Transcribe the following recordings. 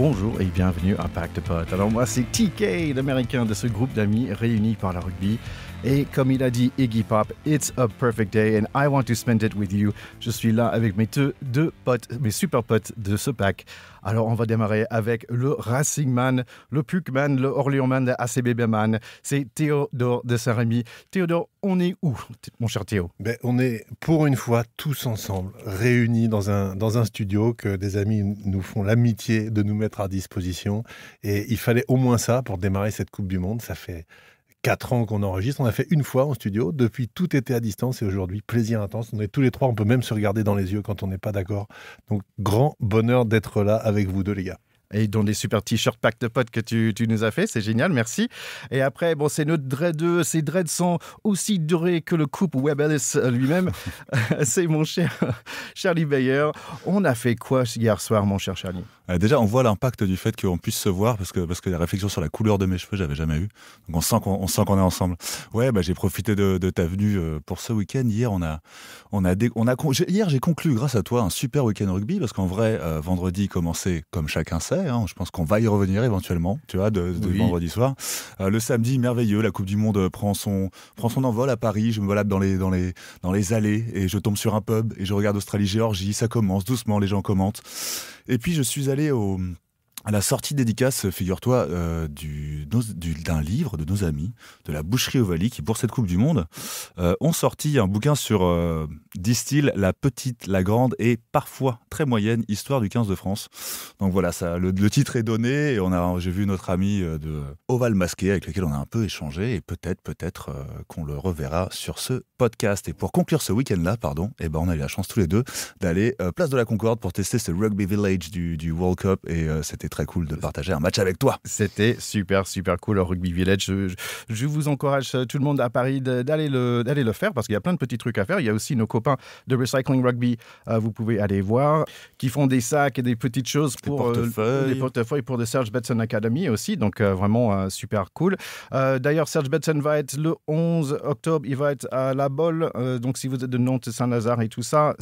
bonjour et bienvenue à Pack de Potes. Alors moi c'est TK, l'américain de ce groupe d'amis réunis par le rugby. Et comme il a dit Iggy Pop, it's a perfect day and I want to spend it with you. Je suis là avec mes deux potes, mes super potes de ce pack. Alors on va démarrer avec le Racing Man, le Puck Man, le Orléans Man, le ACBB Man. C'est Théodore de Saint-Rémy. Théodore, on est où, mon cher Théo? On est pour une fois tous ensemble, réunis dans un studio que des amis nous font l'amitié de nous mettre à disposition. Et il fallait au moins ça pour démarrer cette Coupe du Monde. Ça fait 4 ans qu'on enregistre. On a fait une fois en studio. Depuis, tout était à distance. Et aujourd'hui, plaisir intense. On est tous les trois. On peut même se regarder dans les yeux quand on n'est pas d'accord. Donc, grand bonheur d'être là avec vous deux, les gars. Et dans des super t-shirts Pack de Potes que tu nous as fait, c'est génial, merci. Et après, bon, c'est notre dread, ces dreads sont aussi dorés que le couple Webb Ellis lui-même. C'est mon cher Charlie Bayer. On a fait quoi hier soir, mon cher Charlie? Déjà, on voit l'impact du fait qu'on puisse se voir parce que la réflexion sur la couleur de mes cheveux, j'avais jamais eu. Donc on sent qu'on est ensemble. Ouais, j'ai profité de ta venue pour ce week-end. Hier, hier, j'ai conclu grâce à toi un super week-end rugby parce qu'en vrai, vendredi commençait comme chacun sait. Je pense qu'on va y revenir éventuellement, tu vois, de oui. Vendredi soir. Le samedi, merveilleux, la Coupe du Monde prend son envol à Paris. Je me balade dans les allées et je tombe sur un pub et je regarde Australie-Géorgie. Ça commence doucement, les gens commentent. Et puis je suis allé à la sortie dédicace, figure-toi, d'un livre de nos amis de la Boucherie Ovalie qui, pour cette Coupe du Monde, ont sorti un bouquin sur, disent-ils, la petite, la grande et parfois très moyenne histoire du 15 de France. Donc voilà, le titre est donné et j'ai vu notre ami de Oval Masqué avec lequel on a un peu échangé et peut-être qu'on le reverra sur ce podcast. Et pour conclure ce week-end-là, on a eu la chance tous les deux d'aller place de la Concorde pour tester ce Rugby Village du World Cup et c'était très cool de partager un match avec toi. C'était super cool, le Rugby Village. Je vous encourage tout le monde à Paris d'aller le faire parce qu'il y a plein de petits trucs à faire. Il y a aussi nos copains de Recycling Rugby, vous pouvez aller voir, qui font des sacs et des petites choses pour des portefeuilles pour le Serge Betsen Academy aussi. Donc vraiment super cool. D'ailleurs, Serge Betsen va être le 11 octobre. Il va être à La Bolle. Donc si vous êtes de Nantes, Saint-Nazaire et tout ça,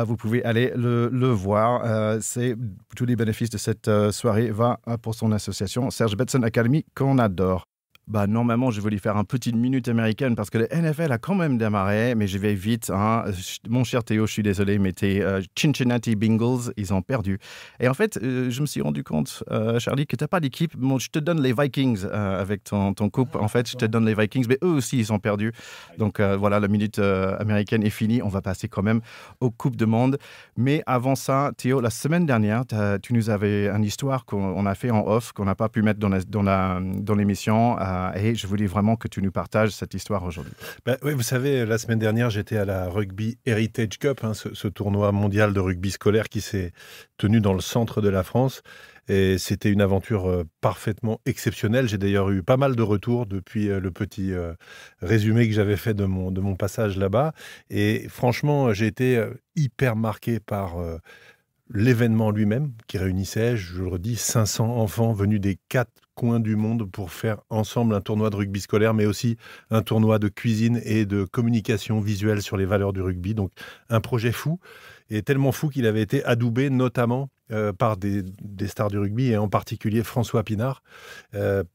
vous pouvez aller le voir. C'est tous les bénéfices de cette soirée va pour son association Serge Betsen Academy qu'on adore. Normalement, je voulais faire une petite minute américaine parce que le NFL a quand même démarré, mais je vais vite. Mon cher Théo, je suis désolé, mais tes Cincinnati Bengals, ils ont perdu. Et en fait, je me suis rendu compte, Charlie, que tu n'as pas d'équipe. Bon, je te donne les Vikings avec ton couple. En fait, je te donne les Vikings, mais eux aussi, ils ont perdu. Donc voilà, la minute américaine est finie. On va passer quand même aux Coupes du Monde. Mais avant ça, Théo, la semaine dernière, tu nous avais une histoire qu'on a fait en off, qu'on n'a pas pu mettre dans l'émission. Et je voulais vraiment que tu nous partages cette histoire aujourd'hui. Oui, vous savez, la semaine dernière, j'étais à la Rugby Heritage Cup, ce tournoi mondial de rugby scolaire qui s'est tenu dans le centre de la France. Et c'était une aventure parfaitement exceptionnelle. J'ai d'ailleurs eu pas mal de retours depuis le petit résumé que j'avais fait de mon passage là-bas. Et franchement, j'ai été hyper marqué par l'événement lui-même qui réunissait, je le redis, 500 enfants venus des 4 coins du monde pour faire ensemble un tournoi de rugby scolaire, mais aussi un tournoi de cuisine et de communication visuelle sur les valeurs du rugby. Donc un projet fou, et tellement fou qu'il avait été adoubé notamment par des stars du rugby, et en particulier François Pinard.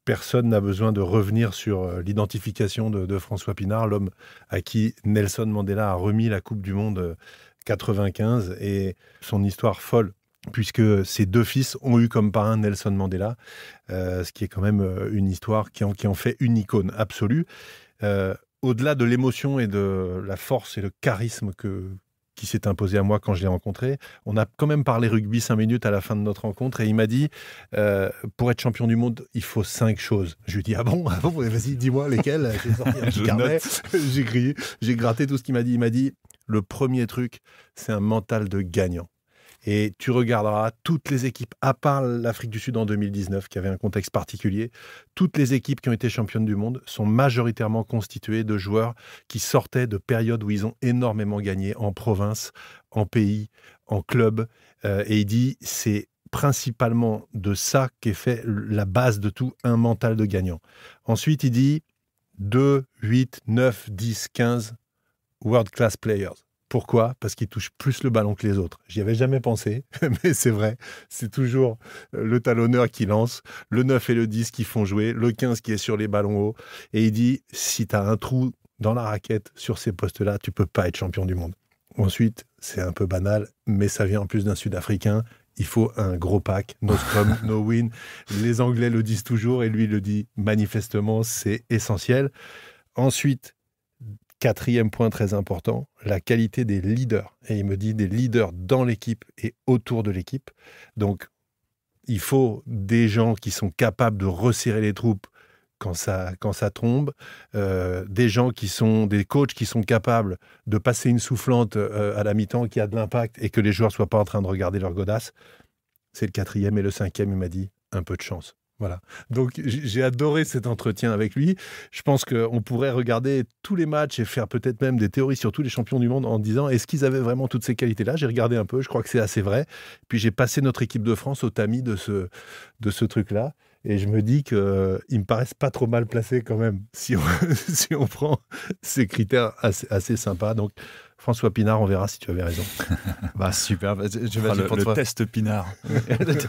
Personne n'a besoin de revenir sur l'identification de François Pinard, l'homme à qui Nelson Mandela a remis la Coupe du Monde 95, et son histoire folle, puisque ses 2 fils ont eu comme parrain Nelson Mandela, ce qui est quand même une histoire qui en fait une icône absolue. Au-delà de l'émotion et de la force et le charisme qui s'est imposé à moi quand je l'ai rencontré, on a quand même parlé rugby 5 minutes à la fin de notre rencontre, et il m'a dit pour être champion du monde, il faut 5 choses. Je lui ai dit ah bon, vas-y, dis-moi lesquelles. J'ai sorti un petit carnet, j'ai crié, j'ai gratté tout ce qu'il m'a dit. Il m'a dit le premier truc, c'est un mental de gagnant. Et tu regarderas toutes les équipes, à part l'Afrique du Sud en 2019, qui avait un contexte particulier, toutes les équipes qui ont été championnes du monde sont majoritairement constituées de joueurs qui sortaient de périodes où ils ont énormément gagné en province, en pays, en club. Et il dit, c'est principalement de ça qu'est fait la base de tout, un mental de gagnant. Ensuite, il dit 2, 8, 9, 10, 15 world class players. Pourquoi ? Parce qu'il touche plus le ballon que les autres. J'y avais jamais pensé, mais c'est vrai. C'est toujours le talonneur qui lance, le 9 et le 10 qui font jouer, le 15 qui est sur les ballons hauts. Et il dit, si tu as un trou dans la raquette sur ces postes-là, tu peux pas être champion du monde. Ensuite, c'est un peu banal, mais ça vient en plus d'un Sud-Africain. Il faut un gros pack, no scrum, no win. Les Anglais le disent toujours et lui le dit manifestement, c'est essentiel. Ensuite, 4e point très important, la qualité des leaders. Et il me dit des leaders dans l'équipe et autour de l'équipe. Donc, il faut des gens qui sont capables de resserrer les troupes quand ça tombe, des gens des coachs qui sont capables de passer une soufflante à la mi-temps qui a de l'impact et que les joueurs ne soient pas en train de regarder leur godasse. C'est le 4e et le 5e, il m'a dit, un peu de chance. Voilà. Donc, j'ai adoré cet entretien avec lui. Je pense qu'on pourrait regarder tous les matchs et faire peut-être même des théories sur tous les champions du monde en disant est-ce qu'ils avaient vraiment toutes ces qualités-là ? J'ai regardé un peu, je crois que c'est assez vrai. Puis j'ai passé notre équipe de France au tamis de ce truc-là. Et je me dis qu'ils me paraissent pas trop mal placés quand même, si on prend ces critères assez sympas. Donc, François Pinard, on verra si tu avais raison. Bah, super. Le test Pinard.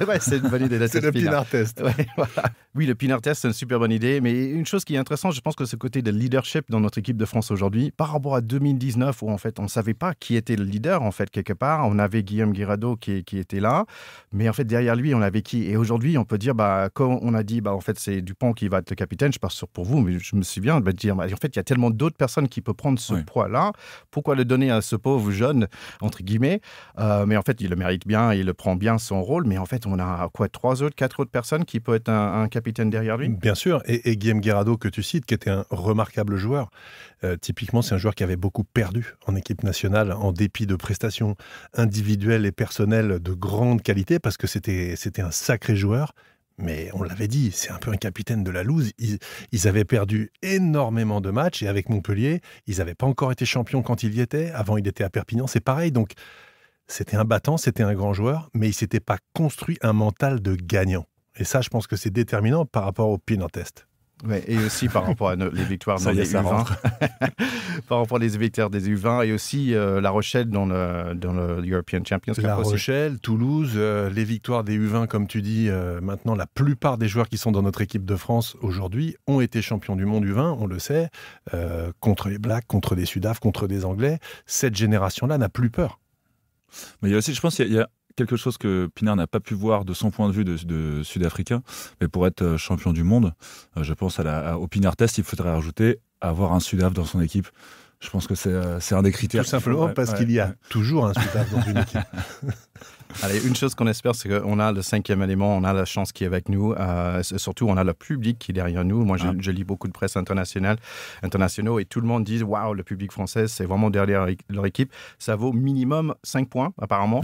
Ouais, c'est une bonne idée. C'est le Pinard test. Ouais, voilà. Oui, le Pinard test, c'est une super bonne idée. Mais une chose qui est intéressante, je pense que ce côté de leadership dans notre équipe de France aujourd'hui, par rapport à 2019, où en fait, on ne savait pas qui était le leader, en fait, quelque part. On avait Guillaume Guirado qui était là. Mais en fait, derrière lui, on avait qui ? Et aujourd'hui, on peut dire, quand on a dit, en fait, c'est Dupont qui va être le capitaine, je ne suis pas sûr pour vous, mais je me souviens de dire, en fait, il y a tellement d'autres personnes qui peuvent prendre ce poids-là. Pourquoi le donner à ce pauvre jeune, entre guillemets, mais en fait, il le mérite bien, il le prend bien son rôle, mais en fait, on a 4 autres personnes qui peuvent être un capitaine derrière lui ? Bien sûr, et Guillaume Guirado que tu cites, qui était un remarquable joueur, typiquement, c'est un joueur qui avait beaucoup perdu en équipe nationale, en dépit de prestations individuelles et personnelles de grande qualité, parce que c'était un sacré joueur. Mais on l'avait dit, c'est un peu un capitaine de la loose. Ils avaient perdu énormément de matchs et avec Montpellier, ils n'avaient pas encore été champions quand il y était. Avant, il était à Perpignan, c'est pareil. Donc, c'était un battant, c'était un grand joueur, mais il ne s'était pas construit un mental de gagnant. Et ça, je pense que c'est déterminant par rapport au Pinard test. Ouais, et aussi par rapport à les victoires dans les U20. Par rapport aux victoires des U20 et aussi La Rochelle dans le European Champions Cup. La Rochelle, Toulouse, les victoires des U20, comme tu dis, maintenant la plupart des joueurs qui sont dans notre équipe de France aujourd'hui ont été champions du monde U20, on le sait, contre les Blacks, contre des Sudaf, contre des Anglais. Cette génération-là n'a plus peur. Mais il y a aussi, je pense, il y a quelque chose que Pinard n'a pas pu voir de son point de vue de Sud-Africain, mais pour être champion du monde, je pense au Pinard test, il faudrait rajouter avoir un Sudaf dans son équipe. Je pense que c'est un des critères. Tout simplement parce qu'il y a toujours un Sudaf dans une équipe. Allez, une chose qu'on espère, c'est qu'on a le 5e élément, on a la chance qui est avec nous. Surtout, on a le public qui est derrière nous. Moi, je lis beaucoup de presse internationaux et tout le monde dit « Waouh, le public français, c'est vraiment derrière leur équipe. » Ça vaut minimum 5 points, apparemment.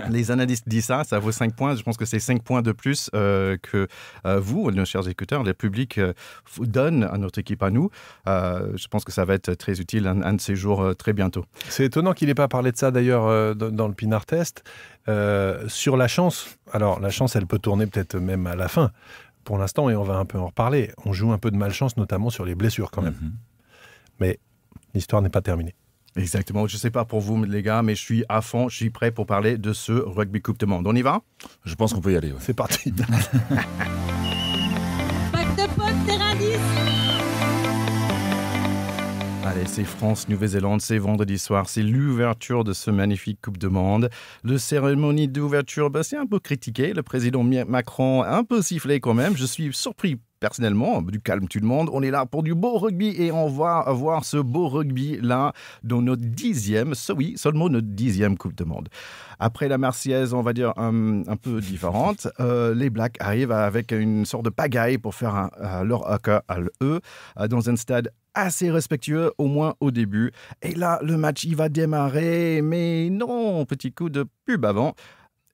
Les analystes disent ça vaut 5 points. Je pense que c'est 5 points de plus que vous, nos chers écouteurs, le public donne à notre équipe, à nous. Je pense que ça va être très utile un de ces jours très bientôt. C'est étonnant qu'il n'ait pas parlé de ça, d'ailleurs, dans le Pinard test. Sur la chance, alors la chance elle peut tourner peut-être même à la fin pour l'instant et on va un peu en reparler, on joue un peu de malchance notamment sur les blessures quand même, mais l'histoire n'est pas terminée. Exactement, je ne sais pas pour vous les gars, mais je suis à fond, je suis prêt pour parler de ce Rugby Coupe du Monde. On y va ? Je pense qu'on peut y aller. C'est parti. Pack de potes, terrain 10. Allez, c'est France-Nouvelle-Zélande, c'est vendredi soir, c'est l'ouverture de ce magnifique Coupe du Monde. Le cérémonie d'ouverture, c'est un peu critiqué, le président Macron a un peu sifflé quand même, je suis surpris personnellement, du calme tout le monde, on est là pour du beau rugby et on va avoir ce beau rugby-là dans notre 10e, seulement notre 10e Coupe du Monde. Après la Marseillaise, on va dire un peu différente, les Blacks arrivent avec une sorte de pagaille pour faire leur haka à eux, dans un stade assez respectueux, au moins au début. Et là, le match, il va démarrer, mais non, petit coup de pub avant.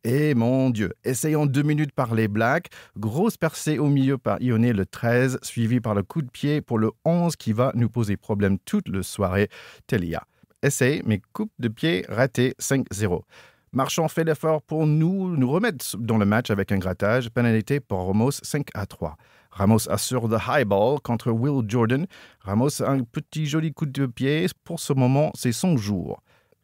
Et mon Dieu, essayé en 2 minutes par les Blacks, grosse percée au milieu par Ioné le 13, suivi par le coup de pied pour le 11 qui va nous poser problème toute la soirée. Telia. Essai, mais coupe de pied raté 5-0. Marchand fait l'effort pour nous remettre dans le match avec un grattage, pénalité pour Ramos 5-3. Ramos assure le high ball contre Will Jordan. Ramos a un petit joli coup de pied. Pour ce moment, c'est son jour.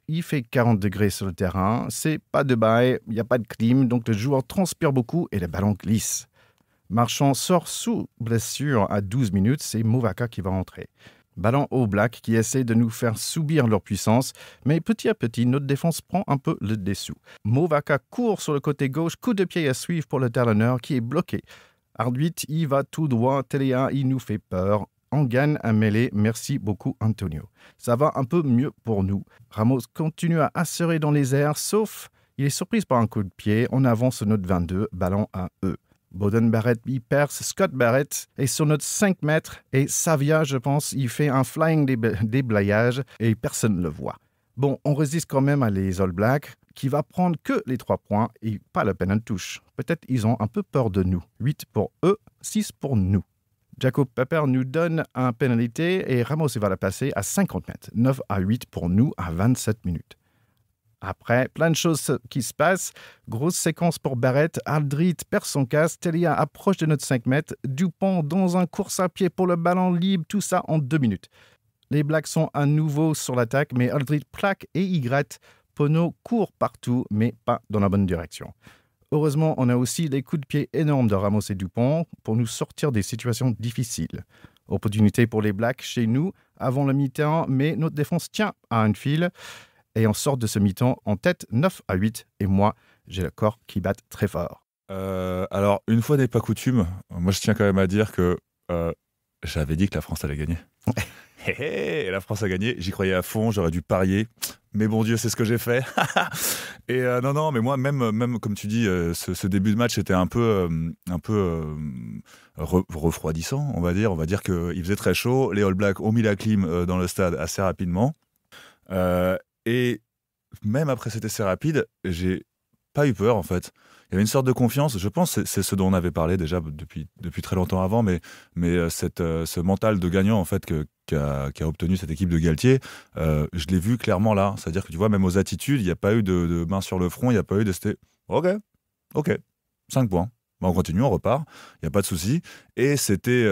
il fait 40 degrés sur le terrain, c'est pas de bail, il n'y a pas de clim, donc le joueur transpire beaucoup et le ballon glisse. Marchand sort sous blessure à 12 minutes, c'est Movaka qui va entrer. Ballon All Black qui essaie de nous faire subir leur puissance, mais petit à petit, notre défense prend un peu le dessous. Movaka court sur le côté gauche, coup de pied à suivre pour le talonneur qui est bloqué. Arbitre, il va tout droit, Téléa, il nous fait peur. On gagne un mêlée, merci beaucoup Antonio. Ça va un peu mieux pour nous. Ramos continue à assurer dans les airs, sauf il est surpris par un coup de pied. On avance sur notre 22, ballon à eux. Bowden Barrett, il perce. Scott Barrett est sur notre 5 mètres. Et Savia, je pense, il fait un flying déblayage et personne ne le voit. Bon, on résiste quand même à les All Blacks, qui va prendre que les 3 points et pas le penalty touche. Peut-être ils ont un peu peur de nous. 8 pour eux, 6 pour nous. Jacob Pepper nous donne un pénalité et Ramos va la passer à 50 mètres. 9-8 pour nous à 27 minutes. Après, plein de choses qui se passent. Grosse séquence pour Barrett. Aldrit perd son casque. Telia approche de notre 5 mètres. Dupont dans un course à pied pour le ballon libre. Tout ça en 2 minutes. Les Blacks sont à nouveau sur l'attaque, mais Aldrit plaque et y gratte. Pono court partout, mais pas dans la bonne direction. Heureusement, on a aussi les coups de pied énormes de Ramos et Dupont pour nous sortir des situations difficiles. Opportunité pour les Blacks chez nous avant le mi-temps, mais notre défense tient à un fil et on sort de ce mi-temps en tête 9-8 et moi, j'ai le corps qui bat très fort. Alors, une fois n'est pas coutume, moi je tiens quand même à dire que j'avais dit que la France allait gagner. Et la France a gagné, j'y croyais à fond, j'aurais dû parier. Mais bon Dieu, c'est ce que j'ai fait. Et non, mais moi, même comme tu dis, ce début de match était un peu refroidissant, on va dire. On va dire qu'il faisait très chaud. Les All Blacks ont mis la clim dans le stade assez rapidement. Et même après cet essai rapide, j'ai pas eu peur en fait. Il y avait une sorte de confiance, je pense, c'est ce dont on avait parlé déjà depuis très longtemps avant, mais ce mental de gagnant en fait qu'a obtenu cette équipe de Galtier, je l'ai vu clairement là. C'est-à-dire que tu vois, même aux attitudes, il n'y a pas eu de main sur le front, il n'y a pas eu de... C'était ok, 5 points. On continue, on repart, il n'y a pas de souci. Et c'était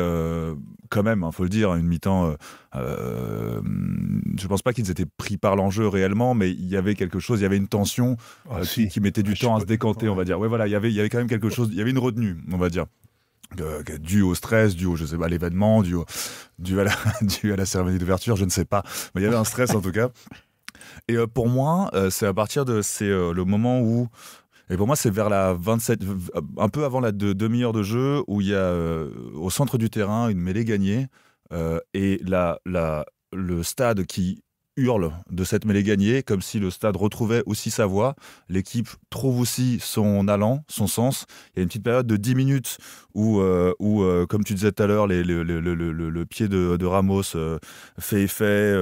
quand même, faut le dire, une mi-temps. Je ne pense pas qu'ils étaient pris par l'enjeu réellement, mais il y avait quelque chose, il y avait une tension qui mettait du temps à se décanter, on va dire. Ouais, voilà, il y avait quand même quelque chose, il y avait une retenue, on va dire. Dû au stress, dû au, je sais pas, à l'événement, dû à la cérémonie d'ouverture, je ne sais pas. Mais il y avait un stress en tout cas. Et pour moi, c'est à partir de le moment où. Et pour moi, c'est vers la 27, un peu avant la demi-heure de jeu, où il y a au centre du terrain une mêlée gagnée et le stade qui hurle de cette mêlée gagnée, comme si le stade retrouvait aussi sa voix. L'équipe trouve aussi son allant, son sens. Il y a une petite période de 10 minutes où comme tu disais tout à l'heure, le pied de Ramos fait effet,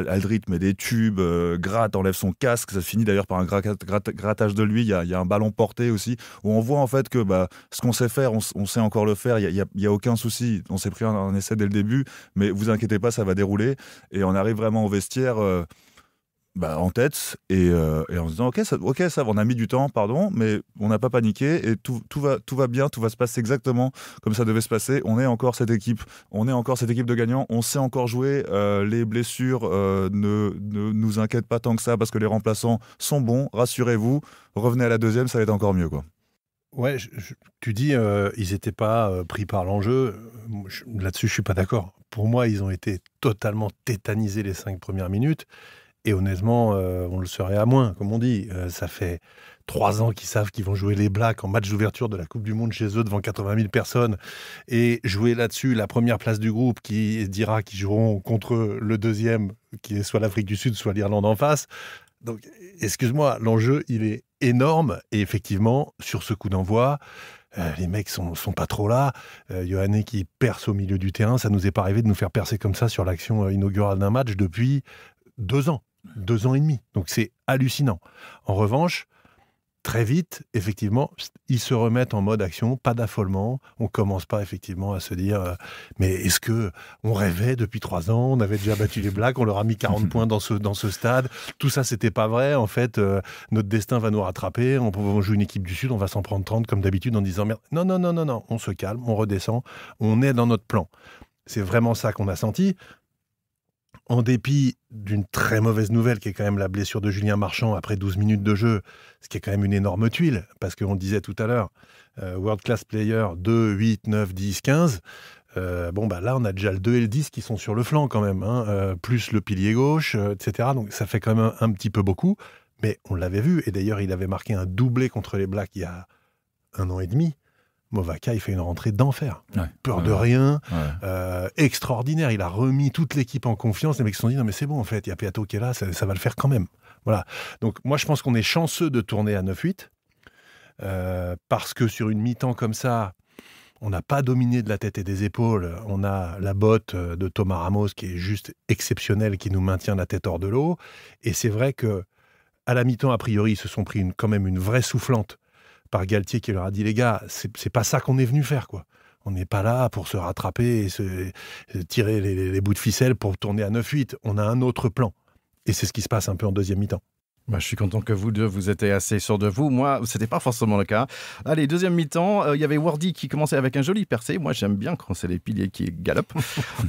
Aldrit met des tubes, gratte, enlève son casque, ça finit d'ailleurs par un grattage de lui, il y a un ballon porté aussi, où on voit en fait que ce qu'on sait faire, on sait encore le faire, il y a aucun souci, on s'est pris un essai dès le début, mais vous inquiétez pas, ça va dérouler, et on arrive vraiment au vestiaire en tête et en se disant ok, ça va, on a mis du temps, pardon, mais on n'a pas paniqué et tout va bien, tout va se passer exactement comme ça devait se passer. On est encore cette équipe de gagnants, on sait encore jouer, les blessures ne nous inquiètent pas tant que ça parce que les remplaçants sont bons, rassurez-vous, revenez à la deuxième, ça va être encore mieux quoi. Ouais, tu dis ils n'étaient pas pris par l'enjeu. Là-dessus, je suis pas d'accord. Pour moi, ils ont été totalement tétanisés les 5 premières minutes. Et honnêtement, on le serait à moins, comme on dit. Ça fait 3 ans qu'ils savent qu'ils vont jouer les Blacks en match d'ouverture de la Coupe du Monde chez eux devant 80 000 personnes. Et jouer là-dessus la première place du groupe qui dira qu'ils joueront contre le deuxième, qui est soit l'Afrique du Sud, soit l'Irlande en face. Donc, excuse-moi, l'enjeu, il est énorme. Et effectivement, sur ce coup d'envoi, les mecs sont pas trop là. Yohanné qui perce au milieu du terrain, ça nous est pas arrivé de nous faire percer comme ça sur l'action inaugurale d'un match depuis 2 ans. 2 ans et demi. Donc c'est hallucinant. En revanche, très vite, effectivement, ils se remettent en mode action, pas d'affolement. On commence pas effectivement à se dire mais est-ce que on rêvait depuis 3 ans, on avait déjà battu les Blacks, on leur a mis 40 points dans ce stade. Tout ça, c'était pas vrai. En fait, notre destin va nous rattraper. On joue une équipe du Sud, on va s'en prendre 30 comme d'habitude en disant merde. Non. On se calme, on redescend. On est dans notre plan. C'est vraiment ça qu'on a senti. en dépit d'une très mauvaise nouvelle qui est quand même la blessure de Julien Marchand après 12 minutes de jeu, ce qui est quand même une énorme tuile, parce qu'on disait tout à l'heure, World Class Player 2, 8, 9, 10, 15, là on a déjà le 2 et le 10 qui sont sur le flanc quand même, plus le pilier gauche, etc. Donc ça fait quand même un petit peu beaucoup, mais on l'avait vu, et d'ailleurs il avait marqué un doublé contre les Blacks il y a 1 an et demi. Movaca, il fait une rentrée d'enfer. Peur de rien, extraordinaire. Il a remis toute l'équipe en confiance. Les mecs se sont dit, non mais c'est bon en fait, il y a Peato qui est là, ça va le faire quand même. Voilà. Donc moi je pense qu'on est chanceux de tourner à 9-8, parce que sur une mi-temps comme ça, on n'a pas dominé de la tête et des épaules. On a la botte de Thomas Ramos qui est juste exceptionnelle, qui nous maintient la tête hors de l'eau. Et c'est vrai que à la mi-temps, a priori, ils se sont pris quand même une vraie soufflante par Galtier qui leur a dit, les gars, c'est pas ça qu'on est venu faire, quoi. On n'est pas là pour se rattraper et se tirer les bouts de ficelle pour tourner à 9-8. On a un autre plan. Et c'est ce qui se passe un peu en deuxième mi-temps. Je suis content que vous deux, vous étiez assez sûrs de vous. Moi, ce n'était pas forcément le cas. Allez, deuxième mi-temps, il y avait Wardy qui commençait avec un joli percé. Moi, j'aime bien quand c'est les piliers qui galopent.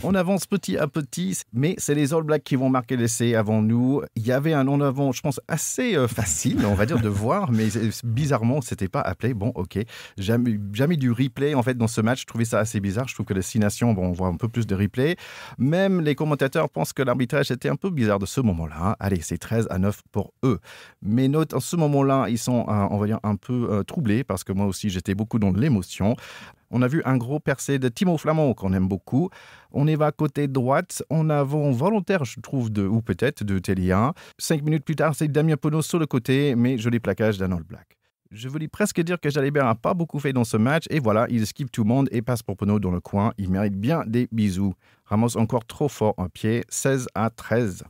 On avance petit à petit, mais c'est les All Blacks qui vont marquer l'essai avant nous. Il y avait un en-avant, je pense, assez facile, on va dire, de voir, mais bizarrement, ce n'était pas appelé. Bon, ok. Jamais du replay, en fait, dans ce match. Je trouvais ça assez bizarre. Je trouve que les 6 nations, on voit un peu plus de replay. Même les commentateurs pensent que l'arbitrage était un peu bizarre de ce moment-là. Allez, c'est 13-9 pour eux. Mes notes, en ce moment-là, ils sont, on va dire, un peu troublés, parce que moi aussi, j'étais beaucoup dans l'émotion. On a vu un gros percé de Timo Flamand, qu'on aime beaucoup. On y va côté droite, en avant volontaire, je trouve, ou peut-être de Telia. 5 minutes plus tard, c'est Damien Penaud sur le côté, mais joli plaquage d'un All Black. Je voulais presque dire que Jalibert n'a pas beaucoup fait dans ce match, et voilà, il esquive tout le monde et passe pour Penaud dans le coin. Il mérite bien des bisous. Ramos encore trop fort un pied, 16-13.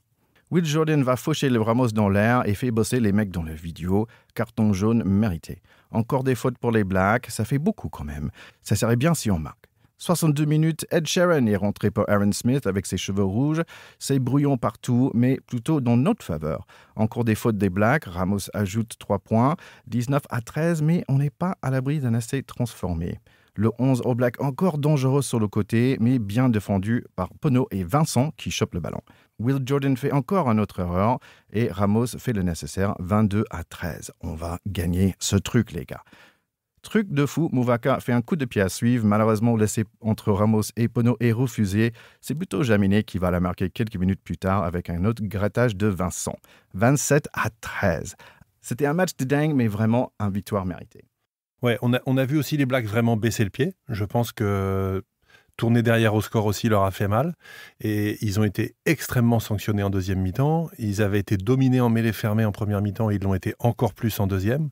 Will Jordan va faucher le Ramos dans l'air et fait bosser les mecs dans la vidéo. Carton jaune mérité. Encore des fautes pour les Blacks, ça fait beaucoup quand même. Ça serait bien si on marque. 62 minutes, Ed Sheeran est rentré pour Aaron Smith avec ses cheveux rouges. C'est brouillon partout, mais plutôt dans notre faveur. Encore des fautes des Blacks, Ramos ajoute 3 points. 19-13, mais on n'est pas à l'abri d'un essai transformé. Le 11 All Black encore dangereux sur le côté, mais bien défendu par Penaud et Vincent qui chopent le ballon. Will Jordan fait encore une autre erreur et Ramos fait le nécessaire, 22-13. On va gagner ce truc, les gars. Truc de fou, Movaca fait un coup de pied à suivre. Malheureusement, laissé entre Ramos et Penaud est refusé. C'est plutôt Jaminet qui va la marquer quelques minutes plus tard avec un autre grattage de Vincent. 27-13. C'était un match de dingue, mais vraiment une victoire méritée. Ouais, on a vu aussi les Blacks vraiment baisser le pied. Je pense que tourner derrière au score aussi leur a fait mal. Et ils ont été extrêmement sanctionnés en deuxième mi-temps. Ils avaient été dominés en mêlée fermée en première mi-temps et ils l'ont été encore plus en deuxième.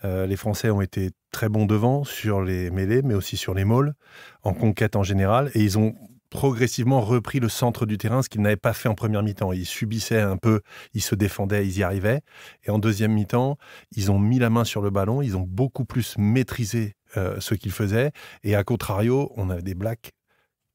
Les Français ont été très bons devant sur les mêlées, mais aussi sur les mauls, en conquête en général. Et ils ont progressivement repris le centre du terrain, ce qu'ils n'avaient pas fait en première mi-temps. Ils subissaient un peu, ils se défendaient, ils y arrivaient. Et en deuxième mi-temps, ils ont mis la main sur le ballon, ils ont beaucoup plus maîtrisé ce qu'ils faisaient. Et à contrario, on avait des Blacks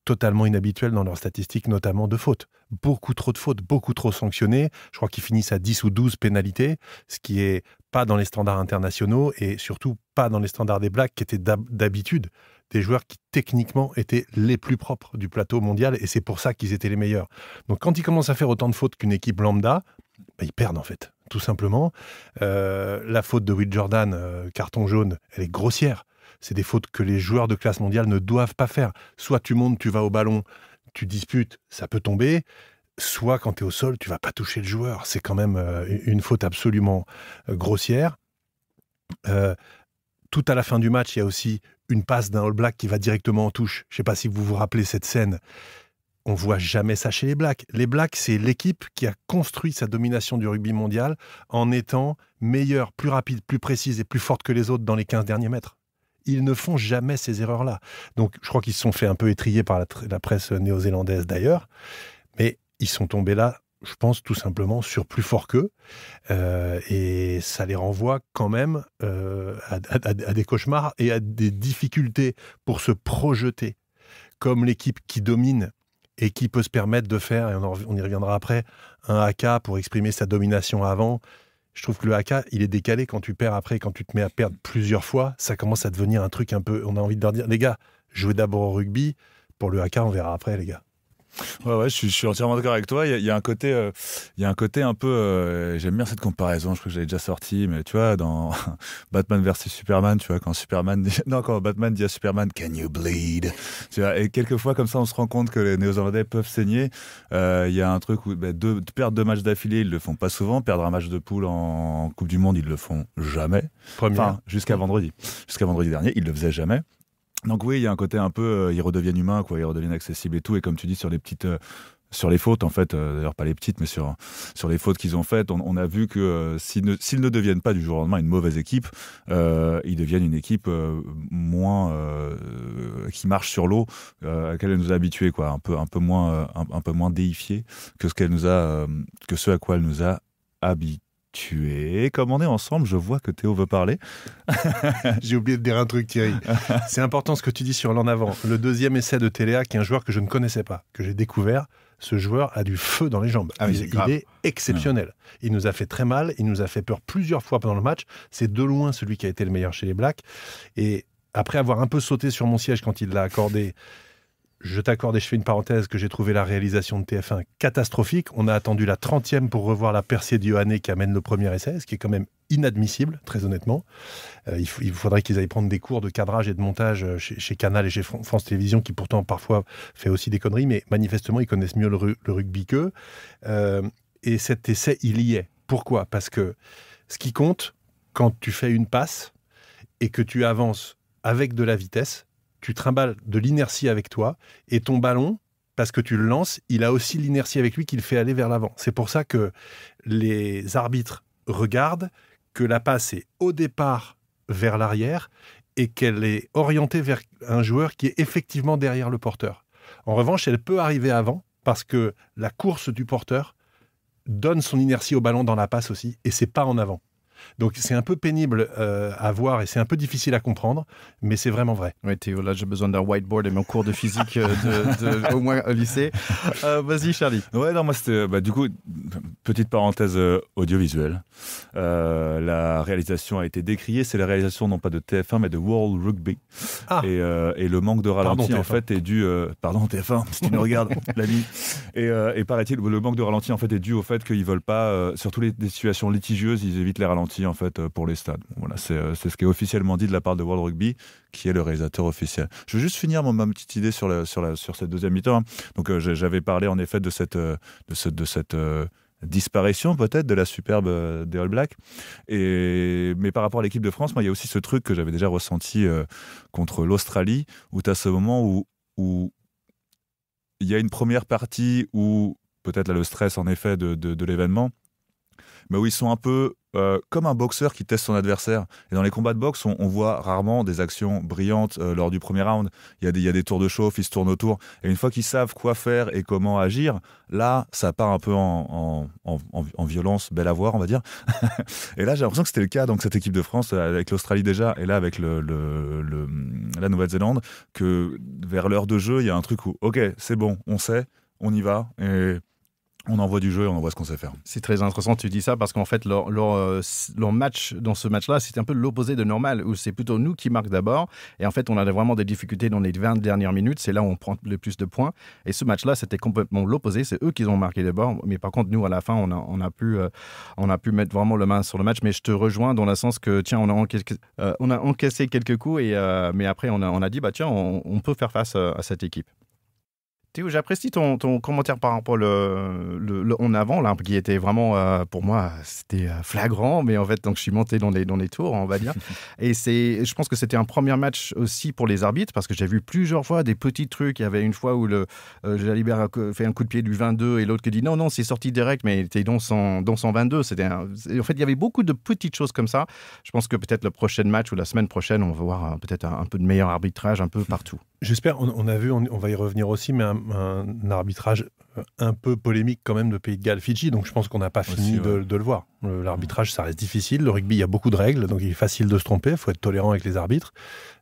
totalement inhabituels dans leurs statistiques, notamment de fautes. Beaucoup trop de fautes, beaucoup trop sanctionnés. Je crois qu'ils finissent à 10 ou 12 pénalités, ce qui est pas dans les standards internationaux et surtout pas dans les standards des Blacks qui étaient d'habitude des joueurs qui techniquement étaient les plus propres du plateau mondial et c'est pour ça qu'ils étaient les meilleurs. Donc quand ils commencent à faire autant de fautes qu'une équipe lambda, ils perdent en fait, tout simplement. La faute de Will Jordan, carton jaune, elle est grossière. C'est des fautes que les joueurs de classe mondiale ne doivent pas faire. Soit tu montes, tu vas au ballon, tu disputes, ça peut tomber. Soit quand tu es au sol, tu vas pas toucher le joueur. C'est quand même une faute absolument grossière. Tout à la fin du match, il y a aussi une passe d'un All Black qui va directement en touche. Je ne sais pas si vous vous rappelez cette scène. On ne voit jamais ça chez les Blacks. Les Blacks, c'est l'équipe qui a construit sa domination du rugby mondial en étant meilleure, plus rapide, plus précise et plus forte que les autres dans les 15 derniers mètres. Ils ne font jamais ces erreurs-là. Donc, je crois qu'ils se sont fait un peu étriller par la presse néo-zélandaise d'ailleurs. Mais ils sont tombés là, je pense, tout simplement sur plus fort qu'eux. Et ça les renvoie quand même à des cauchemars et à des difficultés pour se projeter comme l'équipe qui domine et qui peut se permettre de faire, et on y reviendra après, un haka pour exprimer sa domination avant. Je trouve que le haka, il est décalé quand tu perds après, quand tu te mets à perdre plusieurs fois, ça commence à devenir un truc un peu... On a envie de leur dire, les gars, jouez d'abord au rugby, pour le haka, on verra après, les gars. Ouais, je suis entièrement d'accord avec toi. Il y a un côté un peu. J'aime bien cette comparaison. Je crois que j'avais déjà sorti, mais tu vois, dans Batman versus Superman, tu vois, quand Batman dit à Superman, "Can you bleed?" Tu vois, et quelquefois comme ça, on se rend compte que les Néo-Zélandais peuvent saigner. Il y a un truc où perdre 2 matchs d'affilée, ils le font pas souvent. Perdre un match de poule en Coupe du Monde, ils le font jamais. Enfin, jusqu'à vendredi dernier, ils le faisaient jamais. Donc oui, il y a un côté un peu, ils redeviennent humains, quoi, ils redeviennent accessibles et tout. Et comme tu dis, sur les fautes, en fait, d'ailleurs pas les petites, mais sur les fautes qu'ils ont faites, on a vu que s'ils ne deviennent pas du jour au lendemain une mauvaise équipe, ils deviennent une équipe moins qui marche sur l'eau, à laquelle elle nous a habitués, quoi, un peu moins déifiée que ce à quoi elle nous a habitués. Comme on est ensemble, je vois que Théo veut parler. J'ai oublié de dire un truc, Thierry. C'est important ce que tu dis sur l'en avant. Le deuxième essai de Téléa, qui est un joueur que je ne connaissais pas, que j'ai découvert, ce joueur a du feu dans les jambes. Il est exceptionnel. Il nous a fait très mal, il nous a fait peur plusieurs fois pendant le match. C'est de loin celui qui a été le meilleur chez les Blacks. Et après avoir un peu sauté sur mon siège quand il l'a accordé, je t'accorde, et je fais une parenthèse, que j'ai trouvé la réalisation de TF1 catastrophique. On a attendu la 30e pour revoir la percée de Ioane qui amène le premier essai, ce qui est quand même inadmissible, très honnêtement. Il faudrait qu'ils aillent prendre des cours de cadrage et de montage chez Canal et chez France Télévisions, qui pourtant parfois fait aussi des conneries, mais manifestement ils connaissent mieux le rugby qu'eux. Et cet essai, il y est. Pourquoi ? Parce que ce qui compte, quand tu fais une passe et que tu avances avec de la vitesse, tu trimbales de l'inertie avec toi, et ton ballon, parce que tu le lances, il a aussi l'inertie avec lui qui le fait aller vers l'avant. C'est pour ça que les arbitres regardent que la passe est au départ vers l'arrière et qu'elle est orientée vers un joueur qui est effectivement derrière le porteur. En revanche, elle peut arriver avant, parce que la course du porteur donne son inertie au ballon dans la passe aussi, et c'est pas en avant. Donc c'est un peu pénible à voir et c'est un peu difficile à comprendre, mais c'est vraiment vrai. Oui, Théo, là j'ai besoin d'un whiteboard et mon cours de physique au moins au lycée. Vas-y, Charlie. Ouais, non, moi c'était du coup petite parenthèse audiovisuelle. La réalisation a été décriée. C'est la réalisation non pas de TF1 mais de World Rugby. Et le manque de ralenti en fait est dû. Pardon TF1, si tu nous regardes, l'ami. Et paraît-il, le manque de ralenti en fait est dû au fait qu'ils veulent pas, sur toutes les situations litigieuses, ils évitent les ralentis en fait pour les stades. Bon, voilà, c'est ce qui est officiellement dit de la part de World Rugby, qui est le réalisateur officiel. Je veux juste finir ma petite idée sur cette deuxième mi-temps. Donc j'avais parlé en effet de cette disparition peut-être de la superbe des All Blacks. Mais par rapport à l'équipe de France, moi il y a aussi ce truc que j'avais déjà ressenti contre l'Australie, où tu as ce moment où il y a une première partie où peut-être là le stress en effet de l'événement, mais où ils sont un peu comme un boxeur qui teste son adversaire. Et dans les combats de boxe, on voit rarement des actions brillantes lors du premier round. Il y a des tours de chauffe, ils se tournent autour. Et une fois qu'ils savent quoi faire et comment agir, là, ça part un peu en violence, belle à voir, on va dire. Et là, j'ai l'impression que c'était le cas. Donc cette équipe de France, avec l'Australie déjà, et là avec la Nouvelle-Zélande, que vers l'heure de jeu, il y a un truc où, ok, c'est bon, on sait, on y va, et on envoie du jeu et on envoie ce qu'on sait faire. C'est très intéressant que tu dis ça, parce qu'en fait, leur match, dans ce match-là, c'était un peu l'opposé de normal, où c'est plutôt nous qui marquons d'abord. Et en fait, on a vraiment des difficultés dans les 20 dernières minutes. C'est là où on prend le plus de points. Et ce match-là, c'était complètement l'opposé. C'est eux qui ont marqué d'abord. Mais par contre, nous, à la fin, on a pu mettre vraiment la main sur le match. Mais je te rejoins dans le sens que, tiens, on a encaissé quelques coups. Mais après, on a dit, tiens, on peut faire face à cette équipe. Théo, j'apprécie ton commentaire par rapport le en avant là, qui était vraiment pour moi c'était flagrant, mais en fait donc je suis monté dans les tours, on va dire. Et je pense que c'était un premier match aussi pour les arbitres, parce que j'ai vu plusieurs fois des petits trucs. Il y avait une fois où Jalibert a fait un coup de pied du 22 et l'autre qui dit non c'est sorti direct, mais il était dans son 22. En fait il y avait beaucoup de petites choses comme ça. Je pense que peut-être le prochain match ou la semaine prochaine on va voir peut-être un peu de meilleur arbitrage un peu partout. J'espère. On a vu, on va y revenir aussi, mais un arbitrage un peu polémique quand même de Pays de Galles, Fidji, donc je pense qu'on n'a pas fini de le voir. L'arbitrage, ça reste difficile. Le rugby, il y a beaucoup de règles, donc il est facile de se tromper. Il faut être tolérant avec les arbitres.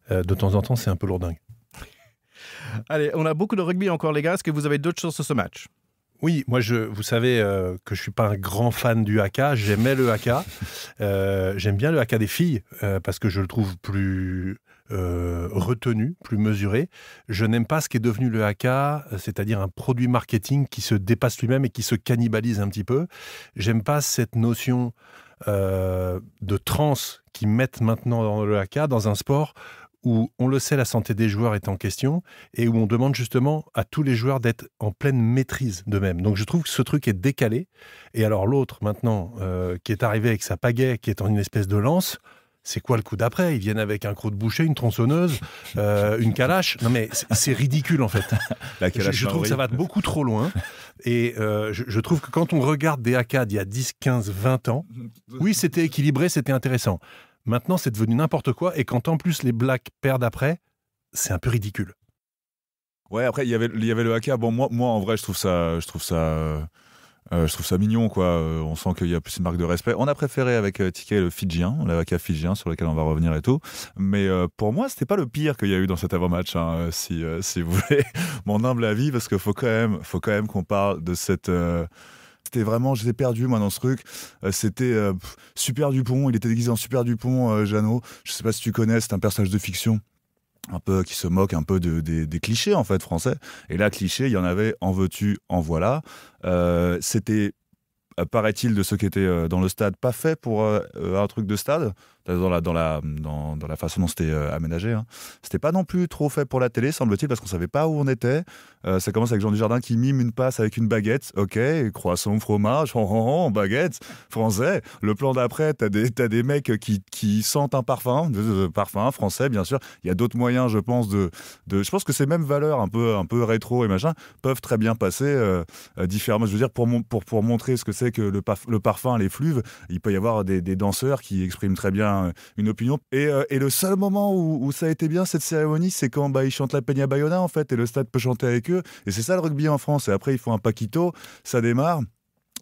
De temps en temps, c'est un peu lourdingue. Allez, on a beaucoup de rugby encore, les gars. Est-ce que vous avez d'autres choses sur ce match ? Oui, moi, vous savez que je ne suis pas un grand fan du haka. J'aimais le haka. J'aime bien le haka des filles parce que je le trouve plus retenu, plus mesuré. Je n'aime pas ce qui est devenu le haka, c'est-à-dire un produit marketing qui se dépasse lui-même et qui se cannibalise un petit peu. J'aime pas cette notion de transe qu'ils mettent maintenant dans le haka, dans un sport où, on le sait, la santé des joueurs est en question et où on demande justement à tous les joueurs d'être en pleine maîtrise d'eux-mêmes. Donc je trouve que ce truc est décalé. Et alors l'autre, maintenant, qui est arrivé avec sa pagaie, qui est en une espèce de lance, c'est quoi le coup d'après ? Ils viennent avec un croc de boucher, une tronçonneuse, une calache. Non mais c'est ridicule en fait. Je trouve que ça va beaucoup trop loin. Et je trouve que quand on regarde des haka d'il y a 10, 15, 20 ans, oui, c'était équilibré, c'était intéressant. Maintenant, c'est devenu n'importe quoi. Et quand en plus les Blacks perdent après, c'est un peu ridicule. Ouais, après, il y avait le haka. Bon, moi en vrai, je trouve ça mignon, quoi. On sent qu'il y a plus une marque de respect. On a préféré avec Ticket le Fidjien, le haka Fidjien, sur lequel on va revenir et tout. Mais pour moi, c'était pas le pire qu'il y a eu dans cet avant-match, hein, si vous voulez mon humble avis, parce qu'il faut quand même qu'on parle de cette... C'était vraiment, j'étais perdu moi dans ce truc. C'était Super Dupont, il était déguisé en Super Dupont, Jeannot. Je sais pas si tu connais, c'est un personnage de fiction un peu qui se moque un peu des clichés en fait français. Et là, cliché, il y en avait en veux-tu, en voilà. C'était, paraît-il, de ceux qui étaient dans le stade, pas fait pour un truc de stade. Dans la façon dont c'était aménagé. Hein. C'était pas non plus trop fait pour la télé, semble-t-il, parce qu'on savait pas où on était. Ça commence avec Jean Dujardin qui mime une passe avec une baguette. Ok, croissant, fromage, baguette, français. Le plan d'après, t'as des mecs qui sentent un parfum français, bien sûr. Il y a d'autres moyens, je pense, je pense que ces mêmes valeurs un peu rétro et machin peuvent très bien passer différemment. Je veux dire, pour montrer ce que c'est que le parfum, les fluves, il peut y avoir des danseurs qui expriment très bien une opinion. Et le seul moment où ça a été bien, cette cérémonie, c'est quand ils chantent la Peña Bayona, en fait, et le stade peut chanter avec eux. Et c'est ça le rugby en France. Et après, ils font un paquito, ça démarre.